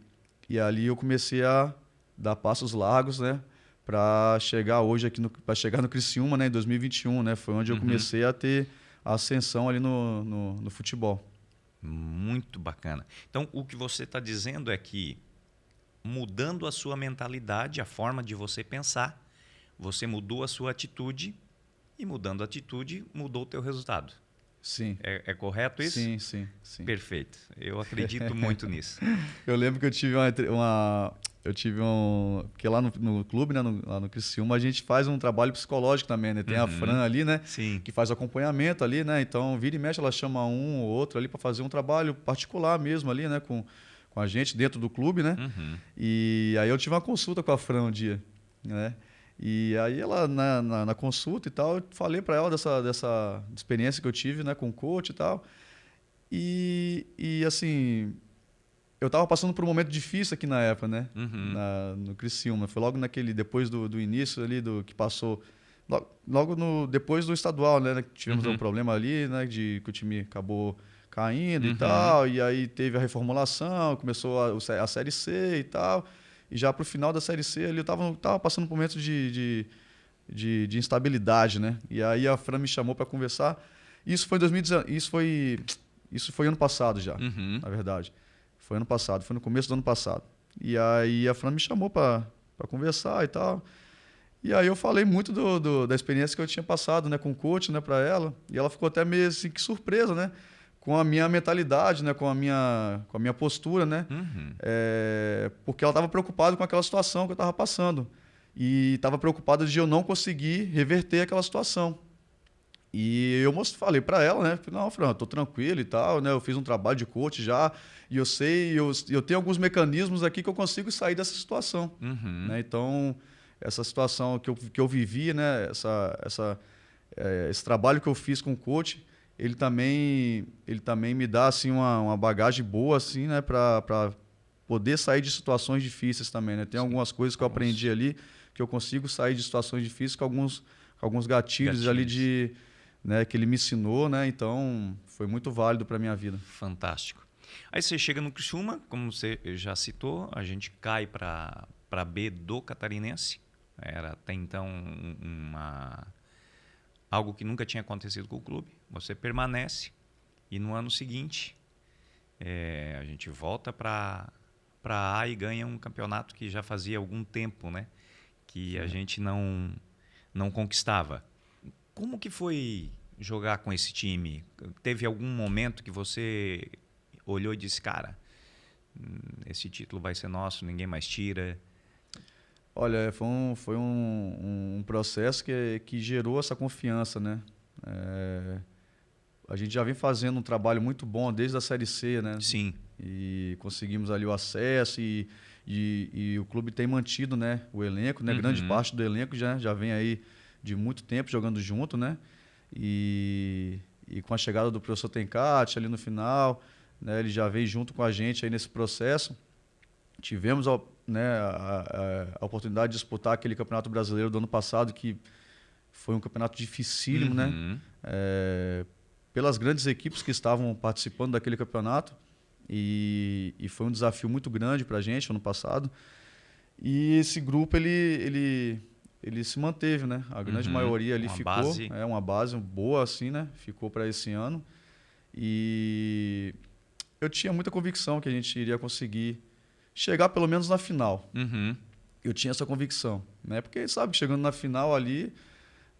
ali eu comecei a dar passos largos, né, para chegar hoje aqui para chegar no Criciúma, né, em 2021, né, foi onde eu comecei a ter a ascensão ali no futebol. Muito bacana. Então, o que você está dizendo é que, mudando a sua mentalidade, a forma de você pensar, você mudou a sua atitude e, mudando a atitude, mudou o teu resultado. Sim. É correto isso? Sim. Perfeito. Eu acredito muito nisso. Eu lembro que eu tive porque lá no clube, né, lá no Criciúma, a gente faz um trabalho psicológico também, né? Tem a Fran ali, né? Sim. Que faz acompanhamento ali, né? Então, vira e mexe, ela chama um ou outro ali para fazer um trabalho particular mesmo ali, né? Com a gente dentro do clube, né? E aí eu tive uma consulta com a Fran um dia, né? E aí ela, na consulta e tal, eu falei para ela dessa experiência que eu tive, né? Com o coach e tal. E assim... Eu estava passando por um momento difícil aqui na época, né? No Criciúma. Foi logo depois do início ali, que passou... Logo depois do estadual, né? Que tivemos um problema ali, né? Que o time acabou caindo e tal, e aí teve a reformulação, começou a Série C e tal, e já pro final da Série C ali eu tava passando por momentos de instabilidade, né? E aí a Fran me chamou para conversar. Isso foi em 2019, isso foi ano passado já, na verdade. Foi ano passado, foi no começo do ano passado. E aí a Fran me chamou para conversar e tal. E aí eu falei muito da experiência que eu tinha passado, né, com o coach, né, para ela. E ela ficou até meio assim que surpresa, né, com a minha mentalidade, né, com a minha postura, né, porque ela estava preocupada com aquela situação que eu estava passando e estava preocupada de eu não conseguir reverter aquela situação. E eu falei para ela, né, não, Fran, eu tô tranquilo e tal, né, eu fiz um trabalho de coach já e eu sei, eu tenho alguns mecanismos aqui que eu consigo sair dessa situação, né, então essa situação que eu vivi, né, esse trabalho que eu fiz com o coach, ele também me dá assim uma bagagem boa assim, né, para poder sair de situações difíceis também, né? Tem algumas coisas que eu aprendi ali que eu consigo sair de situações difíceis com alguns gatilhos ali né, que ele me ensinou, né? Então foi muito válido para minha vida. Fantástico. Aí você chega no Criciúma, como você já citou, a gente cai para B do Catarinense. Era até então algo que nunca tinha acontecido com o clube. Você permanece e no ano seguinte a gente volta para A e ganha um campeonato que já fazia algum tempo, né, que a gente não conquistava. Como que foi jogar com esse time? Teve algum momento que você olhou e disse, cara, esse título vai ser nosso, ninguém mais tira? Olha, foi um processo que gerou essa confiança, né? A gente já vem fazendo um trabalho muito bom desde a Série C, né? Sim. E conseguimos ali o acesso e o clube tem mantido, né, o elenco, né? Grande parte do elenco já vem aí de muito tempo jogando junto, né? E com a chegada do professor Tencati ali no final, né, ele já veio junto com a gente aí nesse processo. Tivemos né, a oportunidade de disputar aquele Campeonato Brasileiro do ano passado, que foi um campeonato dificílimo, né? Pelas grandes equipes que estavam participando daquele campeonato. E foi um desafio muito grande para a gente ano passado. E esse grupo, ele se manteve, né? A grande maioria ali ficou. Uma base boa, assim, né? Ficou para esse ano. E eu tinha muita convicção que a gente iria conseguir chegar pelo menos na final. Eu tinha essa convicção, né? Porque sabe que chegando na final ali,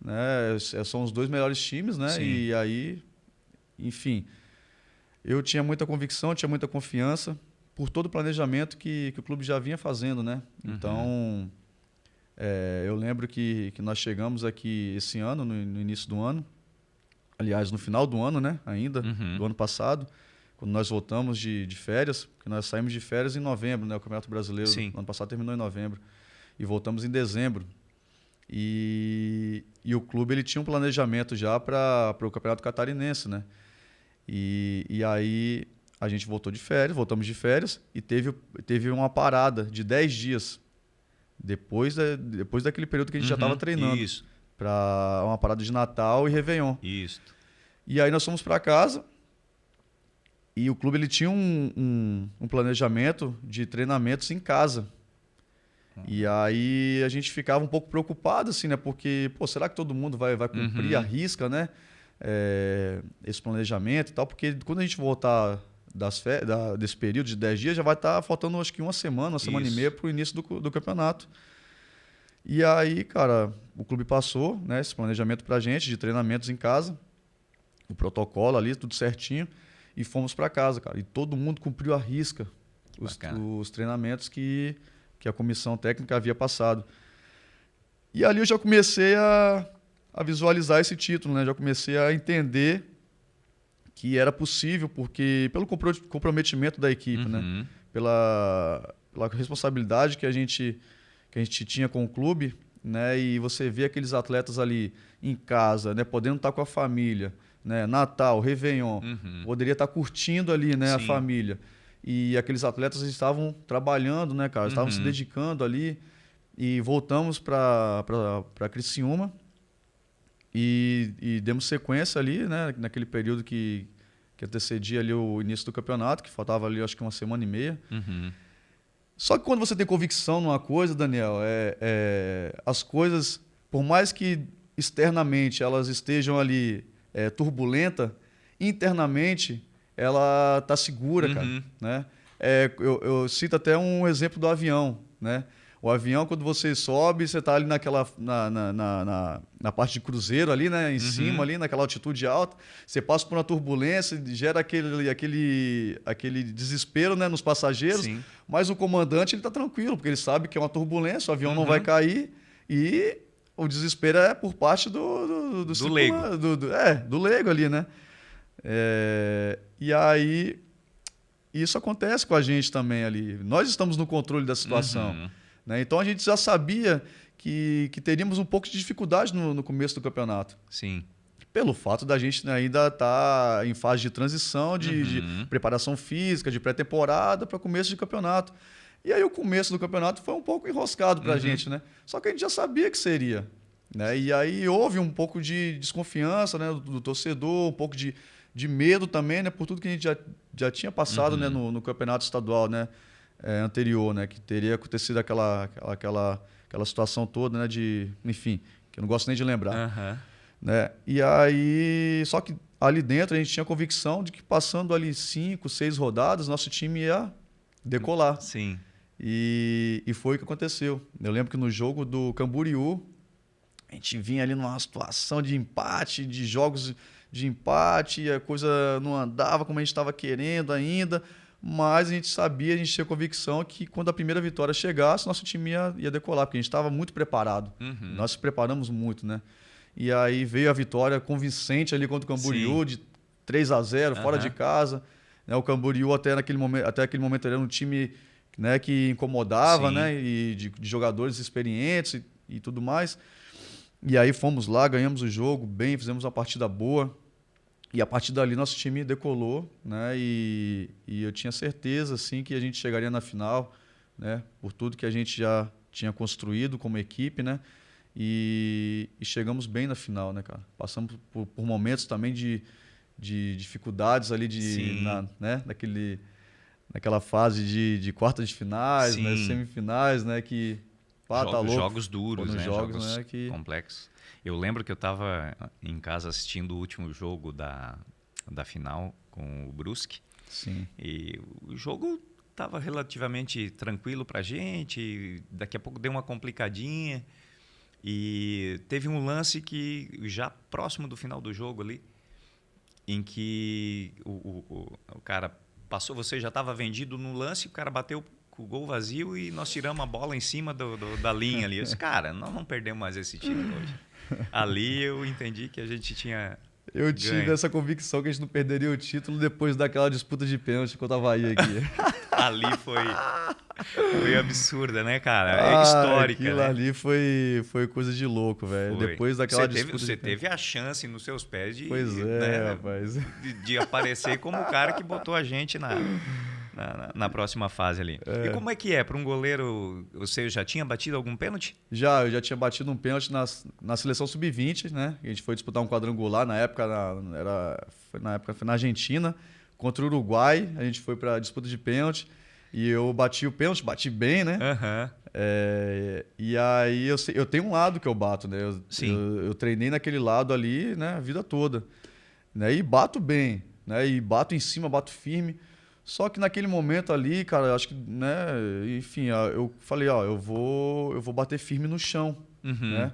né, são os dois melhores times, né? Sim. E aí, enfim, eu tinha muita convicção, tinha muita confiança por todo o planejamento que o clube já vinha fazendo, né? Então, eu lembro que nós chegamos aqui esse ano, no início do ano, aliás, no final do ano, né? Ainda, do ano passado, quando nós voltamos de férias, porque nós saímos de férias em novembro, né? O Campeonato Brasileiro no ano passado terminou em novembro. E voltamos em dezembro. E o clube ele tinha um planejamento já para o Campeonato Catarinense, né? E aí a gente voltamos de férias e teve uma parada de 10 dias depois daquele período que a gente já estava treinando. Isso. Para uma parada de Natal e Réveillon. Isso. E aí nós fomos para casa. E o clube ele tinha um planejamento de treinamentos em casa. E aí a gente ficava um pouco preocupado, assim, né? Porque, será que todo mundo vai cumprir a risca, né? Esse planejamento e tal? Porque quando a gente voltar desse período de 10 dias, já vai estar faltando, acho que uma semana e meia para o início do campeonato. E aí, cara, o clube passou, né, esse planejamento para a gente de treinamentos em casa, o protocolo ali, tudo certinho. E fomos para casa, cara. E todo mundo cumpriu à risca os treinamentos que a comissão técnica havia passado. E ali eu já comecei a visualizar esse título, né? Já comecei a entender que era possível, porque pelo comprometimento da equipe, né? Pela responsabilidade que a gente tinha com o clube, né? E você vê aqueles atletas ali em casa, né? Podendo estar com a família, né? Natal, Réveillon, poderia estar curtindo ali, né, a família. E aqueles atletas estavam trabalhando, né, cara? Estavam se dedicando ali. E voltamos para Criciúma e demos sequência ali, né, naquele período que que antecedia ali o início do campeonato, que faltava ali acho que uma semana e meia. Uhum. Só que quando você tem convicção numa coisa, Daniel, as coisas, por mais que externamente elas estejam ali turbulenta, internamente ela tá segura, cara, né? Eu cito até um exemplo do avião, né? O avião, quando você sobe, você está ali na parte de cruzeiro ali, né? Em cima ali, naquela altitude alta. Você passa por uma turbulência, gera aquele desespero, né, nos passageiros. Sim. Mas o comandante ele está tranquilo, porque ele sabe que é uma turbulência, o avião não vai cair e o desespero é por parte do leigo. do leigo ali, né? E aí isso acontece com a gente também ali. Nós estamos no controle da situação. Né? Então a gente já sabia que teríamos um pouco de dificuldade no começo do campeonato. Sim. Pelo fato da gente ainda estar em fase de transição, de preparação física, de pré-temporada para começo de campeonato. E aí o começo do campeonato foi um pouco enroscado para a gente, né? Só que a gente já sabia que seria. Né? E aí houve um pouco de desconfiança, né, do torcedor, um pouco de medo também, né, por tudo que a gente já tinha passado, né, no campeonato estadual, né, anterior, né, que teria acontecido aquela situação toda, né, enfim, que eu não gosto nem de lembrar. Né? E aí, só que ali dentro a gente tinha a convicção de que passando ali 5, 6 rodadas, nosso time ia decolar. Sim. E foi o que aconteceu. Eu lembro que no jogo do Camboriú, a gente vinha ali numa situação de empate, de jogos de empate, e a coisa não andava como a gente estava querendo ainda, mas a gente sabia, a gente tinha convicção que quando a primeira vitória chegasse, nosso time ia decolar, porque a gente estava muito preparado. Nós se preparamos muito, né? E aí veio a vitória convincente ali contra o Camboriú, de 3-0, fora de casa. Né? O Camboriú até aquele momento era um time, né, que incomodava, né? E de jogadores experientes e tudo mais. E aí fomos lá, ganhamos o jogo bem, fizemos uma partida boa. E a partir dali nosso time decolou, né? E eu tinha certeza assim, que a gente chegaria na final, né? Por tudo que a gente já tinha construído como equipe, né? E chegamos bem na final, né, cara? Passamos por momentos também de dificuldades ali, né? Naquela fase de quartas de finais, né? Semifinais, né? Que tá louco. Jogos duros, né? Jogos né? Complexos. Eu lembro que eu estava em casa assistindo o último jogo da final com o Brusque. Sim. E o jogo estava relativamente tranquilo para a gente. Daqui a pouco deu uma complicadinha. E teve um lance que, já próximo do final do jogo ali, em que o cara passou, você já estava vendido no lance, o cara bateu com o gol vazio e nós tiramos a bola em cima da linha ali. Eu disse, cara, nós não perdemos mais esse título hoje. Ali eu entendi que a gente tinha Eu tive essa convicção que a gente não perderia o título depois daquela disputa de pênalti contra o Havaí aqui. Ali foi absurda, né, cara? É histórica, aquilo né? ali foi coisa de louco, velho. Depois daquela disputa Você teve a chance nos seus pés de, pois é, né, rapaz. de aparecer como o cara que botou a gente na próxima fase ali. E como é que é para um goleiro? Você já tinha batido algum pênalti? Eu já tinha batido um pênalti na seleção sub-20, né? A gente foi disputar um quadrangular na época, foi na Argentina, contra o Uruguai. A gente foi para disputa de pênalti e eu bati o pênalti, bati bem, né? E aí eu tenho um lado que eu bato, né? Eu treinei naquele lado ali, né, a vida toda, né? E bato bem, né? E bato em cima, bato firme. Só que naquele momento ali, cara, acho que, né, enfim, eu falei, eu vou bater firme no chão, né?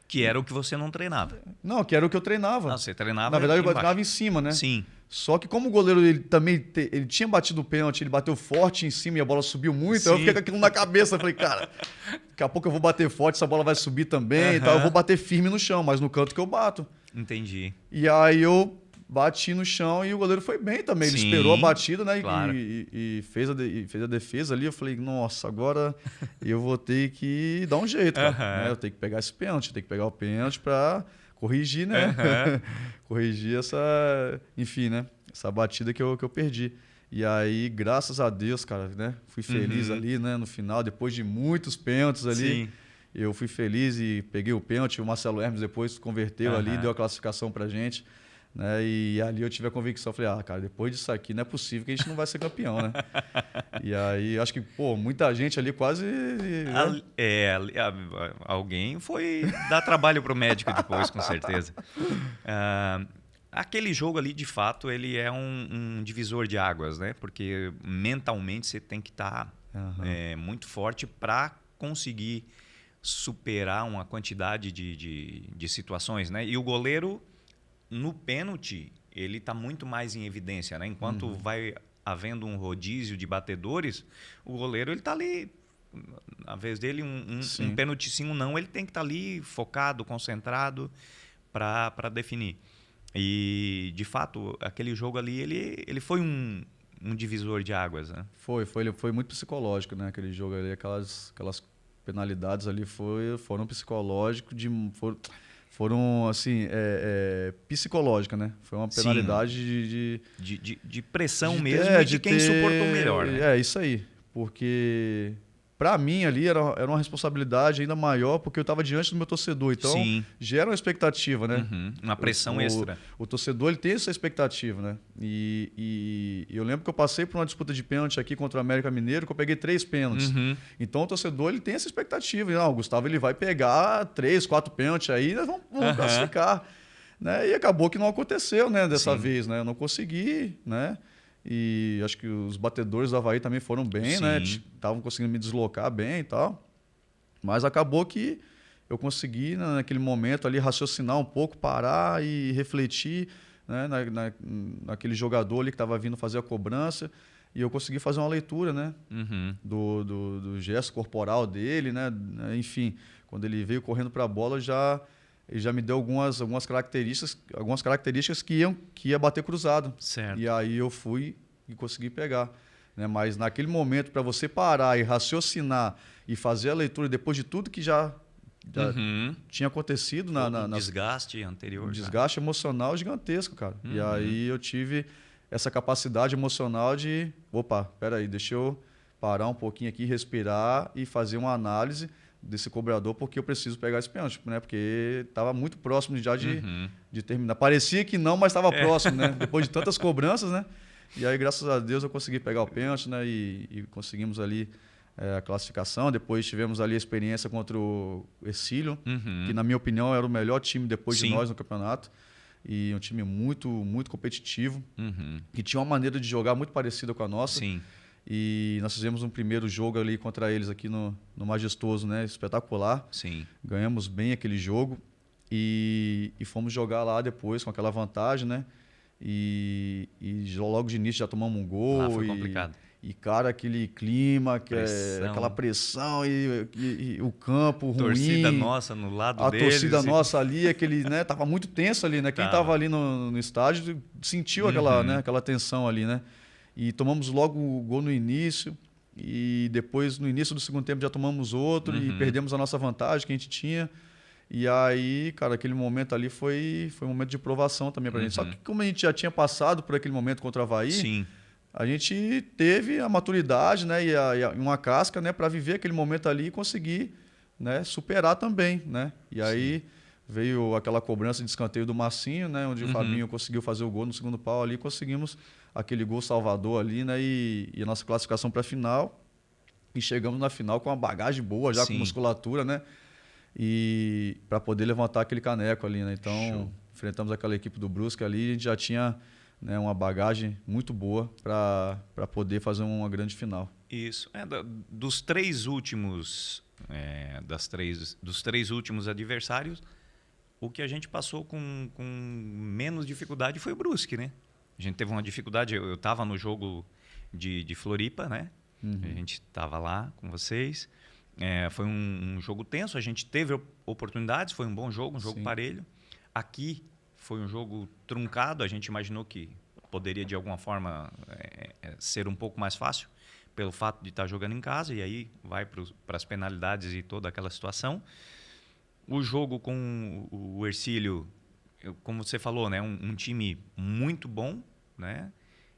Que era o que você não treinava. Não, que era o que eu treinava. Você treinava. Na verdade, eu embaixo. treinava em cima, né? Sim. Só que como o goleiro ele também ele tinha batido o pênalti, ele bateu forte em cima e a bola subiu muito, aí eu fiquei com aquilo na cabeça. Eu falei, cara, daqui a pouco eu vou bater forte, essa bola vai subir também e tal. Eu vou bater firme no chão, mas no canto que eu bato. Entendi. E aí eu bati no chão e o goleiro foi bem também. Ele esperou a batida, né? Claro. E fez a defesa ali. Eu falei, nossa, agora eu vou ter que dar um jeito, cara. Né? Eu tenho que pegar esse pênalti, tenho que pegar o pênalti para corrigir, né? Corrigir enfim, né? Essa batida que eu perdi. E aí, graças a Deus, cara, né? Fui feliz ali, né? No final, depois de muitos pênaltis ali. Sim. Eu fui feliz e peguei o pênalti. O Marcelo Hermes depois converteu ali, deu a classificação pra gente. né? E ali eu tive a convicção, falei, cara, depois disso aqui não é possível que a gente não vai ser campeão, né? E aí acho que, pô, muita gente ali quase... Né? Alguém foi dar trabalho pro médico depois, com certeza. Aquele jogo ali, de fato, ele é um divisor de águas, né? Porque mentalmente você tem que estar muito forte para conseguir superar uma quantidade de situações, né? E o goleiro, no pênalti, ele está muito mais em evidência, né? Enquanto vai havendo um rodízio de batedores, o goleiro ele está ali, a vez dele, um pênalti sim ou não, ele tem que estar ali focado, concentrado para definir. E, de fato, aquele jogo ali, ele foi um divisor de águas, né? Ele foi muito psicológico, né? Aquele jogo ali, aquelas penalidades ali foram psicológicos, foram assim, psicológica, né? Foi uma penalidade de pressão mesmo, de quem suportou melhor, né? É, isso aí. Porque, para mim, ali era uma responsabilidade ainda maior, porque eu estava diante do meu torcedor. Então, gera uma expectativa, né? Uma pressão extra. O torcedor ele tem essa expectativa, né? E eu lembro que eu passei por uma disputa de pênalti aqui contra o América Mineiro, que eu peguei 3 pênaltis. Então, o torcedor ele tem essa expectativa. Não, o Gustavo ele vai pegar 3, 4 pênaltis aí, nós vamos classificar. Né? E acabou que não aconteceu, né? Dessa vez, né? Eu não consegui, né? E acho que os batedores do Avaí também foram bem, né? Estavam conseguindo me deslocar bem e tal. Mas acabou que eu consegui, naquele momento ali, raciocinar um pouco, parar e refletir, né? Naquele jogador ali que estava vindo fazer a cobrança. E eu consegui fazer uma leitura, né? Do gesto corporal dele, né? Enfim, quando ele veio correndo para a bola, ele já me deu algumas características que ia bater cruzado. Certo. E aí eu fui e consegui pegar. Né? Mas naquele momento, para você parar e raciocinar e fazer a leitura depois de tudo que já tinha acontecido desgaste anterior. Um desgaste emocional gigantesco, cara. E aí eu tive essa capacidade emocional de, peraí, deixa eu parar um pouquinho aqui, respirar e fazer uma análise desse cobrador, porque eu preciso pegar esse pênalti, né? Porque estava muito próximo já de terminar. Parecia que não, mas estava próximo, né? Depois de tantas cobranças, né? E aí, graças a Deus, eu consegui pegar o pênalti, né? E conseguimos ali a classificação. Depois tivemos ali a experiência contra o Ercílio, que, na minha opinião, era o melhor time depois de nós no campeonato. E um time muito, muito competitivo, que tinha uma maneira de jogar muito parecida com a nossa. Sim. E nós fizemos um primeiro jogo ali contra eles aqui no Majestoso, né? Espetacular. Sim. Ganhamos bem aquele jogo e fomos jogar lá depois com aquela vantagem, né? E logo de início já tomamos um gol. Lá foi complicado. E, cara, aquele clima, aquela pressão e o campo ruim. Torcida nossa no lado deles. A torcida nossa ali, né? Tava muito tenso ali, né? Quem tava ali no estádio sentiu aquela tensão ali, né? E tomamos logo o gol no início. E depois, no início do segundo tempo, já tomamos outro e perdemos a nossa vantagem que a gente tinha. E aí, cara, aquele momento ali foi um momento de provação também pra gente. Só que como a gente já tinha passado por aquele momento contra o Avaí, a gente teve a maturidade, né, e uma casca, né, para viver aquele momento ali e conseguir, né, superar também, né? E aí veio aquela cobrança de escanteio do Marcinho, né, onde o Fabinho conseguiu fazer o gol no segundo pau ali, conseguimos aquele gol salvador ali, né, e a nossa classificação para a final. E chegamos na final com uma bagagem boa, já com musculatura, né? E para poder levantar aquele caneco ali, né? Então, enfrentamos aquela equipe do Brusque ali, e a gente já tinha, né, uma bagagem muito boa para poder fazer uma grande final. Isso. Dos três últimos adversários, o que a gente passou com menos dificuldade foi o Brusque, né? A gente teve uma dificuldade, eu estava no jogo de Floripa, né? A gente estava lá com vocês. Foi um jogo tenso, a gente teve oportunidades, foi um bom jogo, um jogo parelho. Aqui foi um jogo truncado, a gente imaginou que poderia de alguma forma ser um pouco mais fácil, pelo fato de estar jogando em casa, e aí vai para as penalidades e toda aquela situação. O jogo com o Ercílio, como você falou, né, um time muito bom, né?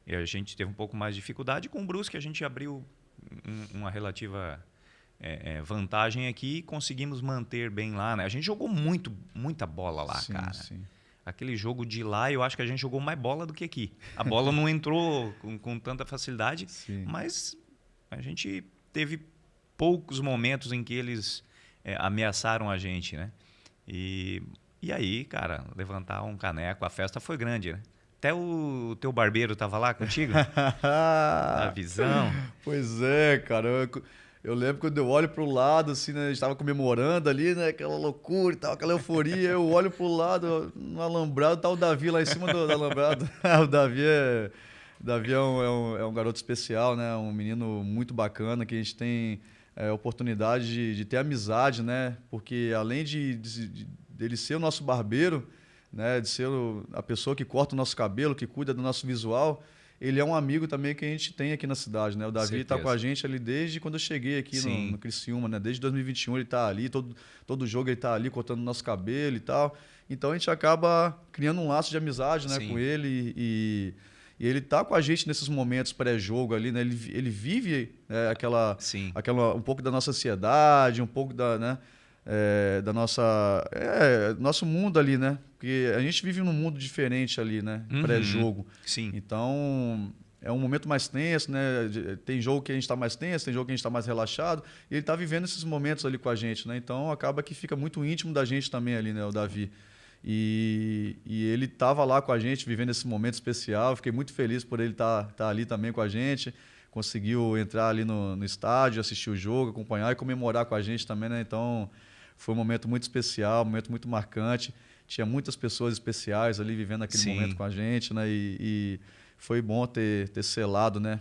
E a gente teve um pouco mais de dificuldade. Com o Brusque a gente abriu uma relativa vantagem aqui e conseguimos manter bem lá, né? A gente jogou muita bola lá, cara. Sim. aquele jogo de lá, eu acho que a gente jogou mais bola do que aqui. A bola não entrou com tanta facilidade, Sim. mas a gente teve poucos momentos em que eles ameaçaram a gente, né? E aí, cara, levantar um caneco, a festa foi grande, né? Até o teu barbeiro tava lá contigo? A visão. Pois é, cara. Eu lembro quando eu olho pro lado, assim, né? A gente tava comemorando ali, né? Aquela loucura e tal, aquela euforia. Eu olho pro lado, no alambrado, tá o Davi lá em cima do alambrado. O Davi é um garoto especial, né? Um menino muito bacana que a gente tem oportunidade de ter amizade, né? Porque além dele ser o nosso barbeiro, né? De ser a pessoa que corta o nosso cabelo, que cuida do nosso visual, ele é um amigo também que a gente tem aqui na cidade, né? O Davi está com a gente ali desde quando eu cheguei aqui no Criciúma, né? Desde 2021 ele está ali, todo jogo ele está ali cortando o nosso cabelo e tal. Então a gente acaba criando um laço de amizade, né, com ele e ele tá com a gente nesses momentos pré-jogo ali, né? Ele vive aquela um pouco da nossa ansiedade, um pouco da nosso mundo ali, né? Porque a gente vive num mundo diferente ali, né? Pré-jogo. Sim. Então, é um momento mais tenso, né? Tem jogo que a gente está mais tenso, tem jogo que a gente está mais relaxado. E ele está vivendo esses momentos ali com a gente, né? Então, acaba que fica muito íntimo da gente também ali, né? O Davi. E ele estava lá com a gente, vivendo esse momento especial. Fiquei muito feliz por ele estar ali também com a gente. Conseguiu entrar ali no estádio, assistir o jogo, acompanhar e comemorar com a gente também, né? Então, foi um momento muito especial, um momento muito marcante. Tinha muitas pessoas especiais ali vivendo aquele momento com a gente, né? E foi bom ter selado, né?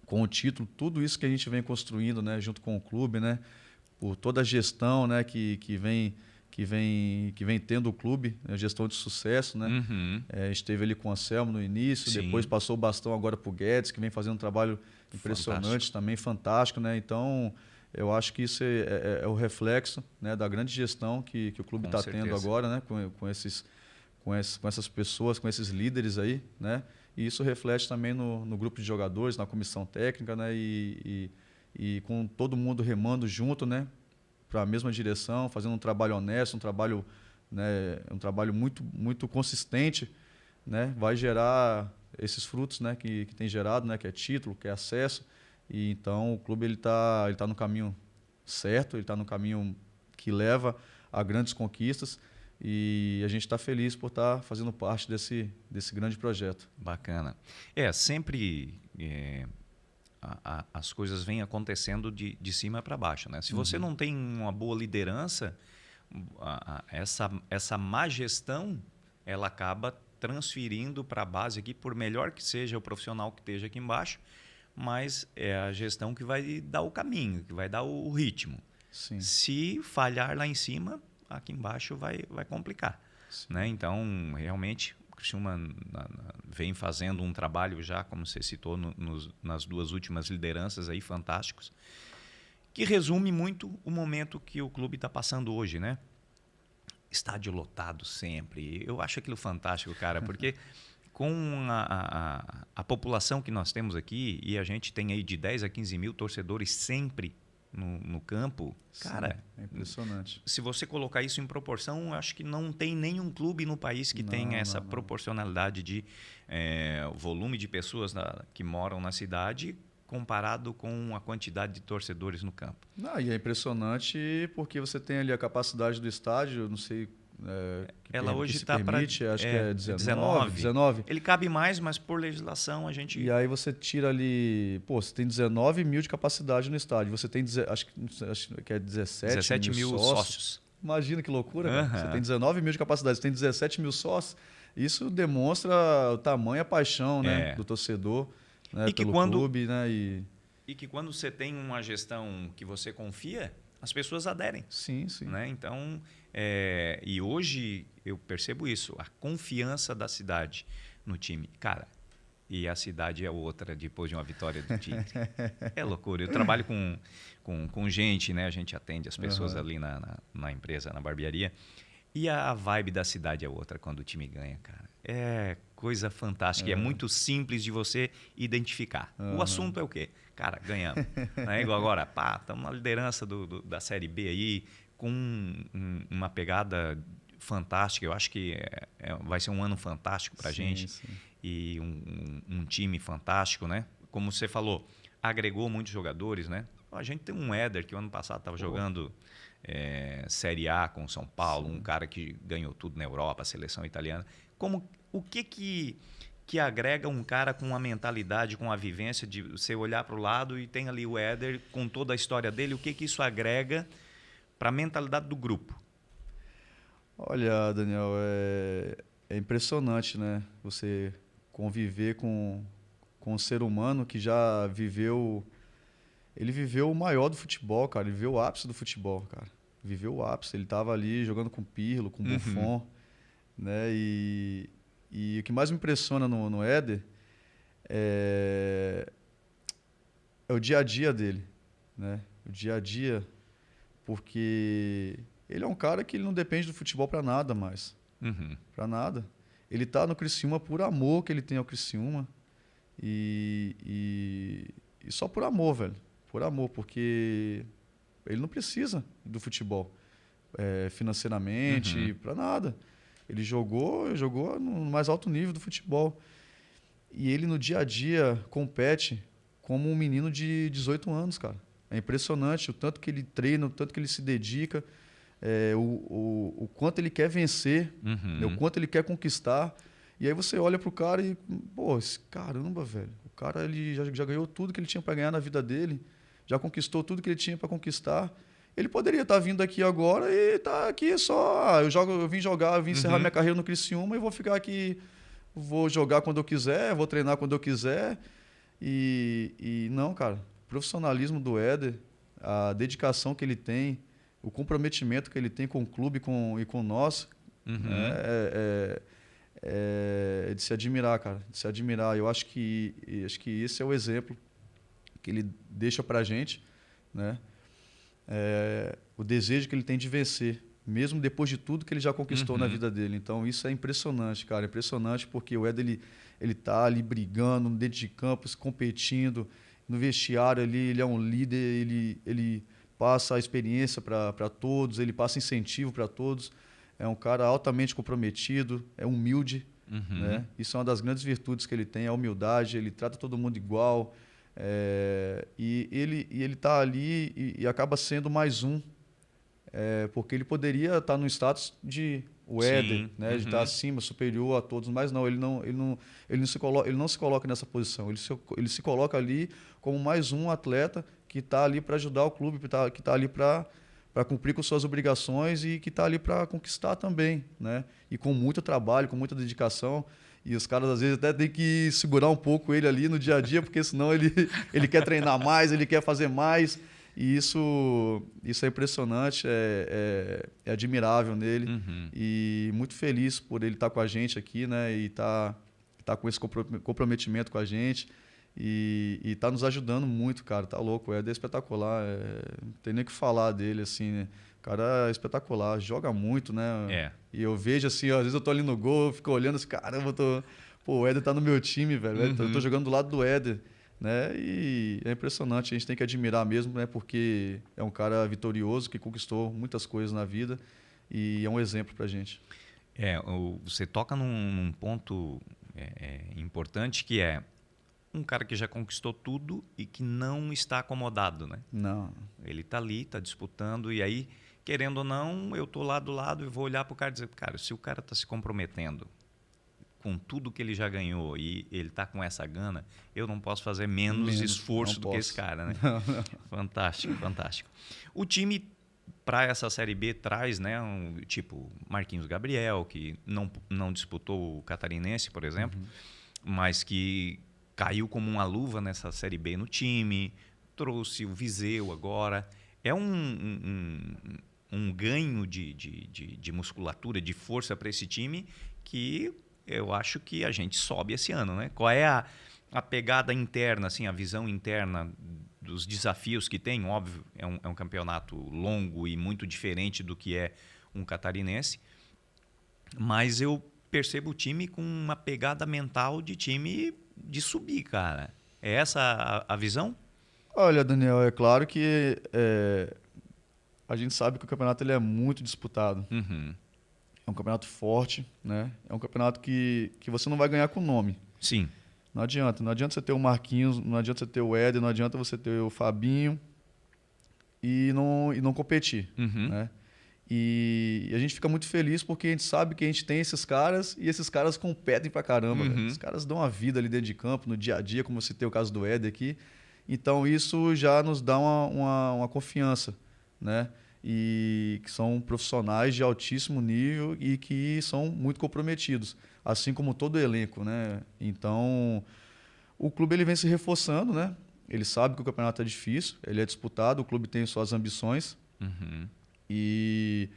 Com o título, tudo isso que a gente vem construindo, né? Junto com o clube, né? Por toda a gestão, né? Que vem tendo o clube, né? Gestão de sucesso, né? A gente esteve ali com o Anselmo no início, depois passou o bastão agora para o Guedes, que vem fazendo um trabalho impressionante também, fantástico, né? Então, eu acho que isso é o reflexo, né, da grande gestão que o clube está tendo agora, né, com essas pessoas, com esses líderes aí, né? E isso reflete também no grupo de jogadores, na comissão técnica, né? E com todo mundo remando junto, né, para a mesma direção, fazendo um trabalho honesto, um trabalho muito, muito consistente, né? Vai gerar esses frutos, né, que tem gerado, né, que é título, que é acesso. E então o clube ele tá no caminho certo, ele está no caminho que leva a grandes conquistas e a gente está feliz por estar fazendo parte desse grande projeto. Bacana. Sempre as coisas vêm acontecendo de cima para baixo, né? Se você não tem uma boa liderança, essa má gestão ela acaba transferindo para a base aqui, por melhor que seja o profissional que esteja aqui embaixo, mas é a gestão que vai dar o caminho, que vai dar o ritmo. Sim. Se falhar lá em cima, aqui embaixo vai complicar, né? Então, realmente, o Criciúma vem fazendo um trabalho já, como você citou, nas duas últimas lideranças aí, fantásticos, que resume muito o momento que o clube está passando hoje, né? Estádio lotado sempre. Eu acho aquilo fantástico, cara, porque com a população que nós temos aqui, e a gente tem aí de 10 a 15 mil torcedores sempre no campo, cara, é impressionante. Se você colocar isso em proporção, eu acho que não tem nenhum clube no país que tenha essa proporcionalidade de volume de pessoas que moram na cidade comparado com a quantidade de torcedores no campo. E é impressionante porque você tem ali a capacidade do estádio, não sei... ela hoje está para... acho que é 19. Ele cabe mais, mas por legislação a gente... E aí você tira ali... Você tem 19 mil de capacidade no estádio. Você tem, acho que é 17 mil sócios. Imagina que loucura, cara. Você tem 19 mil de capacidade, você tem 17 mil sócios. Isso demonstra o tamanho e a paixão, né, do torcedor, né, pelo clube. Né, e que quando você tem uma gestão que você confia, as pessoas aderem. Sim, sim. Né? Então... e hoje eu percebo isso, a confiança da cidade no time. Cara, e a cidade é outra depois de uma vitória do time. É loucura. Eu trabalho com gente, né? A gente atende as pessoas ali na empresa, na barbearia. E a vibe da cidade é outra quando o time ganha, cara. É coisa fantástica. É muito simples de você identificar. O assunto é o quê? Cara, ganhamos. Não é igual agora, estamos na liderança da Série B aí, com uma pegada fantástica. Eu acho que vai ser um ano fantástico para a gente. Sim. E um time fantástico, né? Como você falou, agregou muitos jogadores, né? A gente tem um Éder que o ano passado estava jogando Série A com o São Paulo, um cara que ganhou tudo na Europa, a seleção italiana. O que agrega um cara com a mentalidade, com a vivência de você olhar para o lado e tem ali o Éder com toda a história dele, o que isso agrega para a mentalidade do grupo? Olha, Daniel, é impressionante, né? Você conviver com um ser humano que já viveu. Ele viveu o maior do futebol, cara. Ele viveu o ápice do futebol, cara. Viveu o ápice. Ele estava ali jogando com Pirlo, com Buffon, né? E o que mais me impressiona no Éder é o dia a dia dele, né? O dia a dia, porque ele é um cara que ele não depende do futebol para nada mais. Para nada. Ele tá no Criciúma por amor que ele tem ao Criciúma. E só por amor, velho. Por amor, porque ele não precisa do futebol financeiramente, para nada. Ele jogou no mais alto nível do futebol. E ele no dia a dia compete como um menino de 18 anos, cara. É impressionante o tanto que ele treina, o tanto que ele se dedica, o quanto ele quer vencer, né, o quanto ele quer conquistar. E aí você olha pro cara e, pô, caramba, velho. O cara ele já ganhou tudo que ele tinha para ganhar na vida dele, já conquistou tudo que ele tinha para conquistar. Ele poderia estar vindo aqui agora e tá aqui só, eu vim jogar, eu vim encerrar minha carreira no Criciúma e vou ficar aqui, vou jogar quando eu quiser, vou treinar quando eu quiser. E não, cara, o profissionalismo do Éder, a dedicação que ele tem, o comprometimento que ele tem com o clube e com nós, é de se admirar, cara, de se admirar. Eu acho que esse é o exemplo que ele deixa pra gente, né? O desejo que ele tem de vencer, mesmo depois de tudo que ele já conquistou na vida dele. Então isso é impressionante, cara, impressionante, porque o Éder ele tá ali brigando dentro de campos, competindo no vestiário ali, ele é um líder, ele passa a experiência para todos, ele passa incentivo para todos. É um cara altamente comprometido, é humilde, né? Isso é uma das grandes virtudes que ele tem, a humildade. Ele trata todo mundo igual. E ele está ali e acaba sendo mais um, porque ele poderia estar no status de o Éder, né, de estar acima, superior a todos, mas não, ele não se coloca nessa posição. Ele se coloca ali como mais um atleta que está ali para ajudar o clube, que está ali para cumprir com suas obrigações e que está ali para conquistar também, né? E com muito trabalho, com muita dedicação. E os caras, às vezes, até tem que segurar um pouco ele ali no dia a dia, porque senão ele quer treinar mais, ele quer fazer mais. E isso é impressionante, é admirável nele. E muito feliz por ele estar com a gente aqui, né? E tá com esse comprometimento com a gente. E tá nos ajudando muito, cara. Tá louco, é espetacular. Não tem nem o que falar dele, assim, né? O cara é espetacular, joga muito, né? E eu vejo assim, ó, às vezes eu tô ali no gol, eu fico olhando assim, caramba, o Éder tá no meu time, velho. Eu tô jogando do lado do Éder, né? E é impressionante, a gente tem que admirar mesmo, né? Porque é um cara vitorioso que conquistou muitas coisas na vida e é um exemplo pra gente. Você toca num ponto importante, que é um cara que já conquistou tudo e que não está acomodado, né? Não. Ele está ali, está disputando, e aí, querendo ou não, eu estou lá do lado e vou olhar para o cara e dizer, cara, se o cara está se comprometendo com tudo que ele já ganhou e ele está com essa gana, eu não posso fazer menos esforço do que esse cara, né? Não. Fantástico, fantástico. O time, para essa Série B, traz, né, tipo Marquinhos Gabriel, que não disputou o Catarinense, por exemplo, mas que caiu como uma luva nessa Série B no time, trouxe o Viseu agora. É um ganho de musculatura, de força para esse time que eu acho que a gente sobe esse ano, né? Qual é a pegada interna, assim, a visão interna dos desafios que tem? Óbvio, é um campeonato longo e muito diferente do que é um catarinense, mas eu percebo o time com uma pegada mental de time de subir, cara. É essa a visão? Olha, Daniel, é claro que a gente sabe que o campeonato ele é muito disputado. Uhum. É um campeonato forte, né? É um campeonato que você não vai ganhar com nome. Sim. Não adianta. Não adianta você ter o Marquinhos, não adianta você ter o Éder, não adianta você ter o Fabinho e não competir, Uhum. né? E a gente fica muito feliz porque a gente sabe que a gente tem esses caras e esses caras competem pra caramba, velho. Os caras dão a vida ali dentro de campo, no dia a dia, como você tem o caso do Éder aqui. Então isso já nos dá uma confiança, né? E que são profissionais de altíssimo nível e que são muito comprometidos, assim como todo o elenco, né? Então o clube ele vem se reforçando, né? Ele sabe que o campeonato é difícil, ele é disputado, o clube tem suas ambições. Uhum. E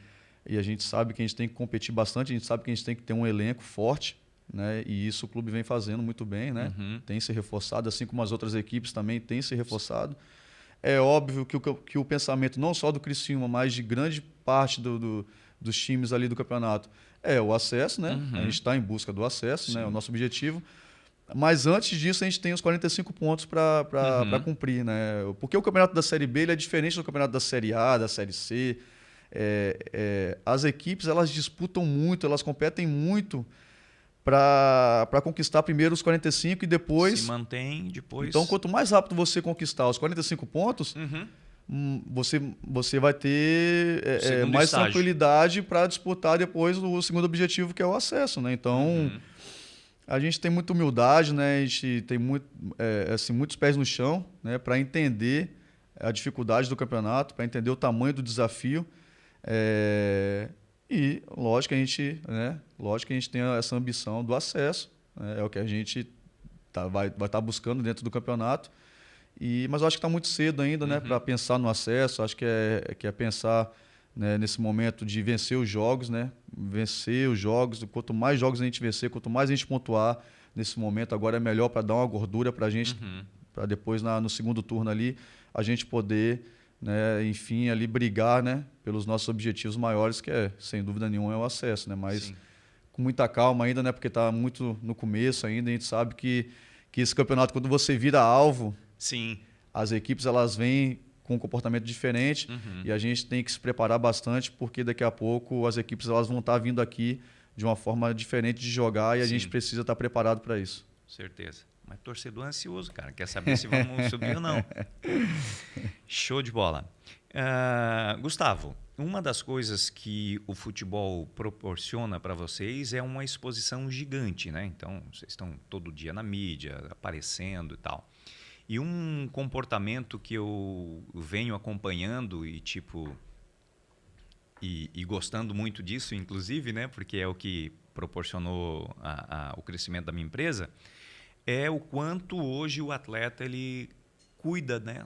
a gente sabe que a gente tem que competir bastante, a gente sabe que a gente tem que ter um elenco forte, né? E isso o clube vem fazendo muito bem, né? Uhum. Tem se reforçado, assim como as outras equipes também têm se reforçado. É óbvio que o pensamento não só do Criciúma, mas de grande parte dos times ali do campeonato é o acesso, né? Uhum. A gente está em busca do acesso, Sim. né? É o nosso objetivo. Mas antes disso, a gente tem os 45 pontos para cumprir, né? Porque o campeonato da Série B ele é diferente do campeonato da Série A, da Série C. As equipes elas disputam muito, elas competem muito para conquistar primeiro os 45 e depois. Se mantém, depois. Então, quanto mais rápido você conquistar os 45 pontos, você vai ter Segundo mais estágio. tranquilidade para disputar depois o segundo objetivo, que é o acesso, né? Então, a gente tem muita humildade, né? A gente tem muitos pés no chão, né? Para entender a dificuldade do campeonato, para entender o tamanho do desafio. E lógico que a gente tem essa ambição do acesso, né? É o que a gente vai estar buscando dentro do campeonato. Mas eu acho que está muito cedo ainda, né, para pensar no acesso. Acho que é pensar, né, nesse momento de vencer os jogos, né? Vencer os jogos. Quanto mais jogos a gente vencer, quanto mais a gente pontuar nesse momento, agora é melhor para dar uma gordura para a gente, para depois no segundo turno ali a gente poder, né, enfim, ali brigar, né, pelos nossos objetivos maiores, que sem dúvida nenhuma é o acesso, né? Mas Sim. com muita calma ainda, né, porque está muito no começo ainda. A gente sabe que esse campeonato, quando você vira alvo, Sim. as equipes elas vêm com um comportamento diferente e a gente tem que se preparar bastante, porque daqui a pouco as equipes elas vão estar vindo aqui de uma forma diferente de jogar e a gente precisa estar preparado para isso. Certeza. Mas torcedor ansioso, cara. Quer saber se vamos subir ou não. Show de bola. Gustavo, uma das coisas que o futebol proporciona para vocês é uma exposição gigante, né? Então, vocês estão todo dia na mídia, aparecendo e tal. E um comportamento que eu venho acompanhando e gostando muito disso, inclusive, né? Porque é o que proporcionou o crescimento da minha empresa, é o quanto hoje o atleta ele cuida, né,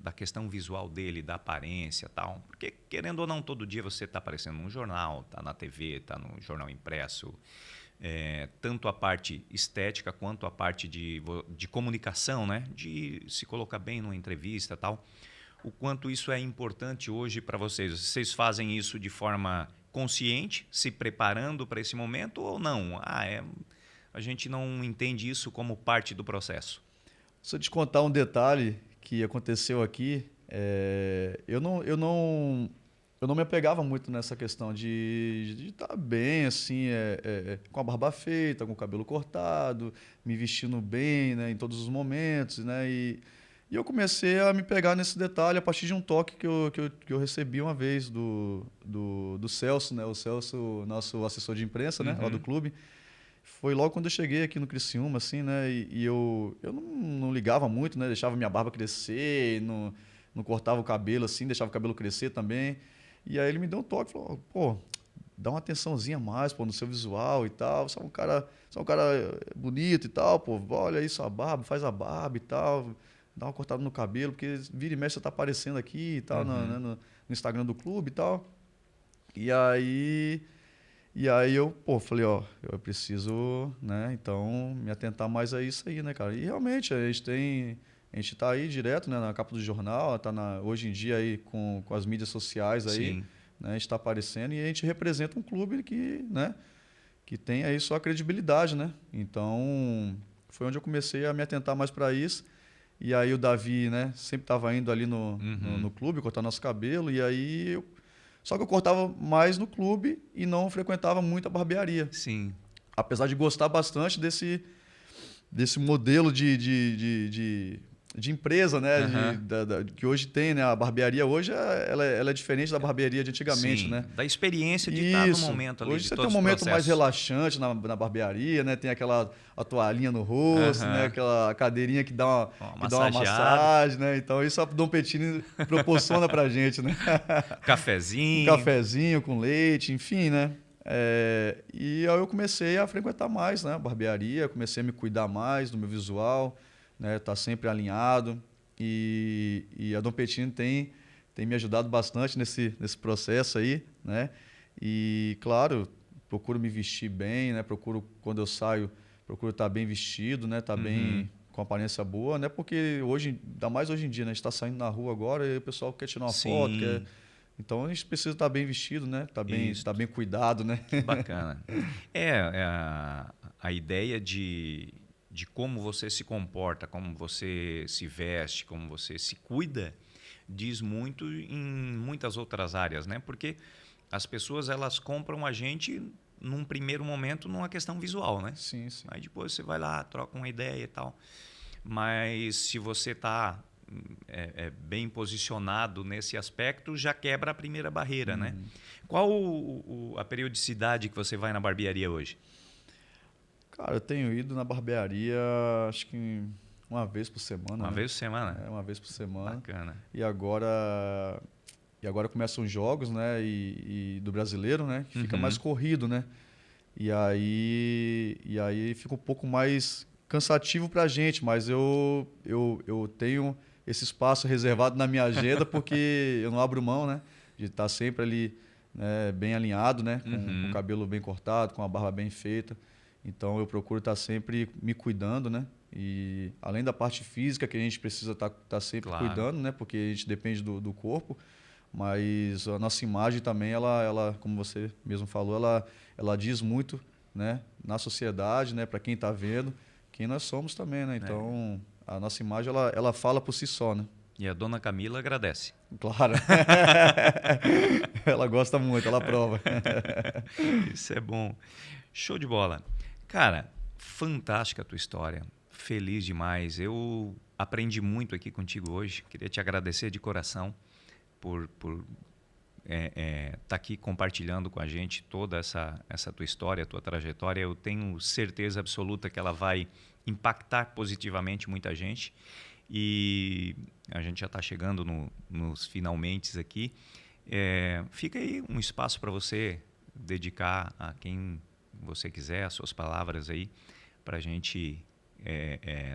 da questão visual dele, da aparência e tal. Porque, querendo ou não, todo dia você está aparecendo num jornal, está na TV, está no jornal impresso. Tanto a parte estética quanto a parte de comunicação, né? De se colocar bem numa entrevista e tal. O quanto isso é importante hoje para vocês? Vocês fazem isso de forma consciente, se preparando para esse momento ou não? A gente não entende isso como parte do processo. Se eu te contar um detalhe que aconteceu aqui, eu não me apegava muito nessa questão de estar bem, assim, com a barba feita, com o cabelo cortado, me vestindo bem, né, em todos os momentos, né? E eu comecei a me pegar nesse detalhe a partir de um toque que eu recebi uma vez do Celso, né? O Celso, nosso assessor de imprensa, né, lá do clube. Foi logo quando eu cheguei aqui no Criciúma, assim, né? E eu não ligava muito, né? Deixava minha barba crescer, não cortava o cabelo, assim, deixava o cabelo crescer também. E aí ele me deu um toque, falou, pô, dá uma atençãozinha a mais, pô, no seu visual e tal. Você é um cara bonito e tal, pô, olha aí sua barba, faz a barba e tal. Dá uma cortada no cabelo, porque vira e mexe você tá aparecendo aqui e tal, no Instagram do clube e tal. E aí eu, pô, falei, ó, eu preciso, né, então me atentar mais a isso aí, né, cara. E realmente a gente tá aí direto, né, na capa do jornal, tá hoje em dia aí com as mídias sociais aí, né, a gente tá aparecendo e a gente representa um clube que, né, que tem aí sua credibilidade, né. Então, foi onde eu comecei a me atentar mais para isso. E aí o Davi, né, sempre tava indo ali no clube cortar nosso cabelo e aí Só que eu cortava mais no clube e não frequentava muito a barbearia. Sim. Apesar de gostar bastante desse modelo de empresa, né? Aham. Que hoje tem, né? A barbearia hoje ela é diferente da barbearia de antigamente, Sim, né? da experiência de estar no Isso. momento ali, Hoje de você tem um todos os momento mais processos. relaxante na barbearia, né? Tem a toalhinha no rosto, né? Aham. Aquela cadeirinha que Uma que dá uma massageada, massagem, né? Então isso a Dom Pettini proporciona pra gente, né? Um cafezinho. cafezinho com leite, enfim, né? E aí eu comecei a frequentar mais, né? A barbearia, comecei a me cuidar mais do meu visual, né? Tá sempre alinhado. E a Dom Pettini tem me ajudado bastante nesse processo aí, né? E, claro, procuro me vestir bem, né? Procuro, quando eu saio, procuro estar bem vestido, né? Estar Uhum. bem com aparência boa, né? Porque hoje, ainda mais hoje em dia, né? A gente está saindo na rua agora e o pessoal quer tirar uma foto, quer... Sim, Então a gente precisa estar bem vestido, né? isso. Tá bem cuidado, né? Que bacana. É a ideia de como você se comporta, como você se veste, como você se cuida, diz muito em muitas outras áreas, né? Porque as pessoas elas compram a gente num primeiro momento numa questão visual, né? Sim, sim. Aí depois você vai lá, troca uma ideia e tal. Mas se você está bem posicionado nesse aspecto, já quebra a primeira barreira, né? Uhum. Qual a periodicidade que você vai na barbearia hoje? Cara, eu tenho ido na barbearia, acho que uma vez por semana, Uma né? vez por semana? Uma vez por semana. Bacana. E agora, e agora começam os jogos, né? E do brasileiro, né? Que fica mais Uhum. corrido, né? E aí fica um pouco mais cansativo pra gente, mas eu tenho esse espaço reservado na minha agenda porque eu não abro mão, né? De estar sempre ali, né, bem alinhado, né? Com o Uhum. cabelo bem cortado, com a barba bem feita. Então eu procuro estar sempre me cuidando, né? E além da parte física que a gente precisa estar sempre Claro. cuidando, né? Porque a gente depende do corpo, mas a nossa imagem também, ela, como você mesmo falou, ela diz muito, né? Na sociedade, né? Para quem está vendo, quem nós somos também, né? É. Então a nossa imagem ela fala por si só, né? E a dona Camila agradece. Claro. Ela gosta muito, ela prova. Isso é bom. Show de bola. Cara, fantástica a tua história. Feliz demais. Eu aprendi muito aqui contigo hoje. Queria te agradecer de coração por tá aqui compartilhando com a gente toda essa tua história, tua trajetória. Eu tenho certeza absoluta que ela vai impactar positivamente muita gente. E a gente já está chegando nos finalmente aqui. Fica aí um espaço para você dedicar a quem você quiser, as suas palavras aí, para a gente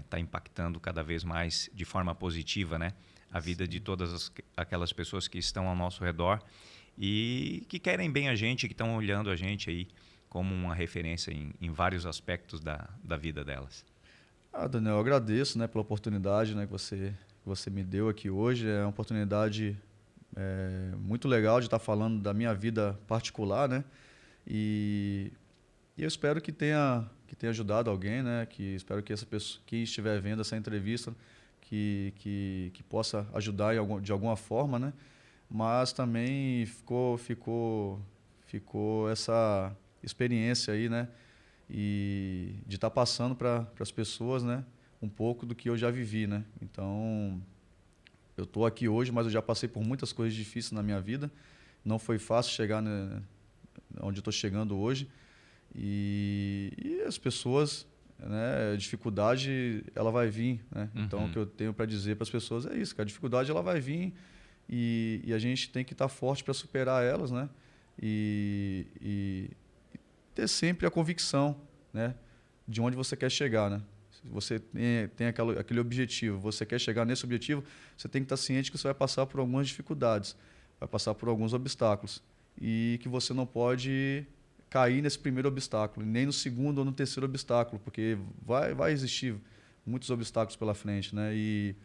tá impactando cada vez mais de forma positiva, né? A vida de todas aquelas pessoas que estão ao nosso redor e que querem bem a gente, que estão olhando a gente aí como uma referência em vários aspectos da vida delas. Daniel, eu agradeço, né, pela oportunidade, né, que você me deu aqui hoje. É uma oportunidade muito legal de estar falando da minha vida particular, né? E eu espero que tenha ajudado alguém, né? Que espero que essa pessoa, quem estiver vendo essa entrevista, que possa ajudar de alguma forma, né? Mas também ficou essa experiência aí, né? E de estar passando para as pessoas, né? Um pouco do que eu já vivi, né? Então, eu estou aqui hoje, mas eu já passei por muitas coisas difíceis na minha vida. Não foi fácil chegar, né, onde eu estou chegando hoje. E as pessoas, né, a dificuldade ela vai vir, né? Então o Uhum. que eu tenho para dizer para as pessoas é isso, que a dificuldade ela vai vir e a gente tem que estar forte para superar elas, né? E ter sempre a convicção, né, de onde você quer chegar, né? Se você tem aquele objetivo, você quer chegar nesse objetivo, você tem que estar ciente que você vai passar por algumas dificuldades, vai passar por alguns obstáculos e que você não pode cair nesse primeiro obstáculo, nem no segundo ou no terceiro obstáculo, porque vai existir muitos obstáculos pela frente, né? E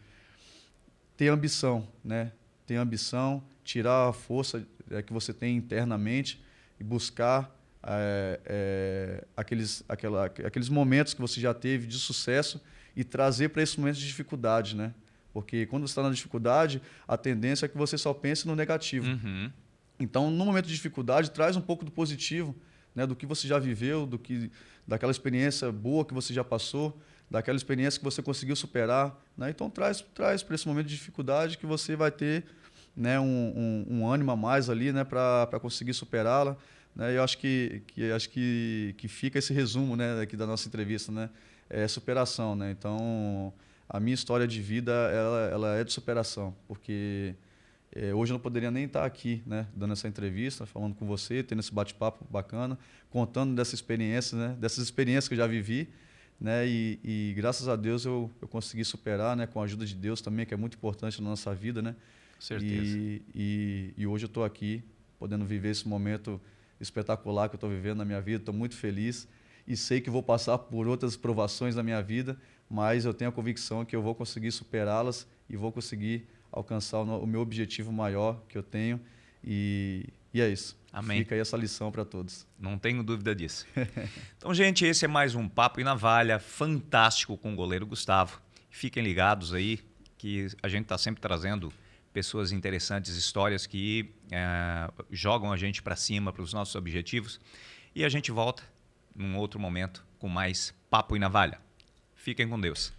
ter ambição, né? Ter ambição, tirar a força que você tem internamente e buscar aqueles momentos que você já teve de sucesso e trazer para esses momentos de dificuldade, né? Porque quando você está na dificuldade, a tendência é que você só pense no negativo. Uhum. Então, no momento de dificuldade, traz um pouco do positivo, né, do que você já viveu, daquela experiência boa que você já passou, daquela experiência que você conseguiu superar, né? Então, traz para esse momento de dificuldade que você vai ter, né, um ânimo a mais ali, né, para conseguir superá-la. Né? E eu acho que fica esse resumo, né, aqui da nossa entrevista, né? É superação, né? Então, a minha história de vida, ela é de superação, porque hoje eu não poderia nem estar aqui, né, dando essa entrevista, falando com você, tendo esse bate-papo bacana, contando dessa experiência, né, dessas experiências que eu já vivi, né, e graças a Deus eu consegui superar, né, com a ajuda de Deus também, que é muito importante na nossa vida, né? Certeza. E hoje eu estou aqui, podendo viver esse momento espetacular que eu estou vivendo na minha vida, estou muito feliz e sei que vou passar por outras provações na minha vida, mas eu tenho a convicção que eu vou conseguir superá-las e vou conseguir alcançar o meu objetivo maior que eu tenho. E é isso. Amém. Fica aí essa lição para todos. Não tenho dúvida disso. Então, gente, esse é mais um Papo e Navalha fantástico com o goleiro Gustavo. Fiquem ligados aí que a gente está sempre trazendo pessoas interessantes, histórias que jogam a gente para cima, para os nossos objetivos. E a gente volta num outro momento com mais Papo e Navalha. Fiquem com Deus.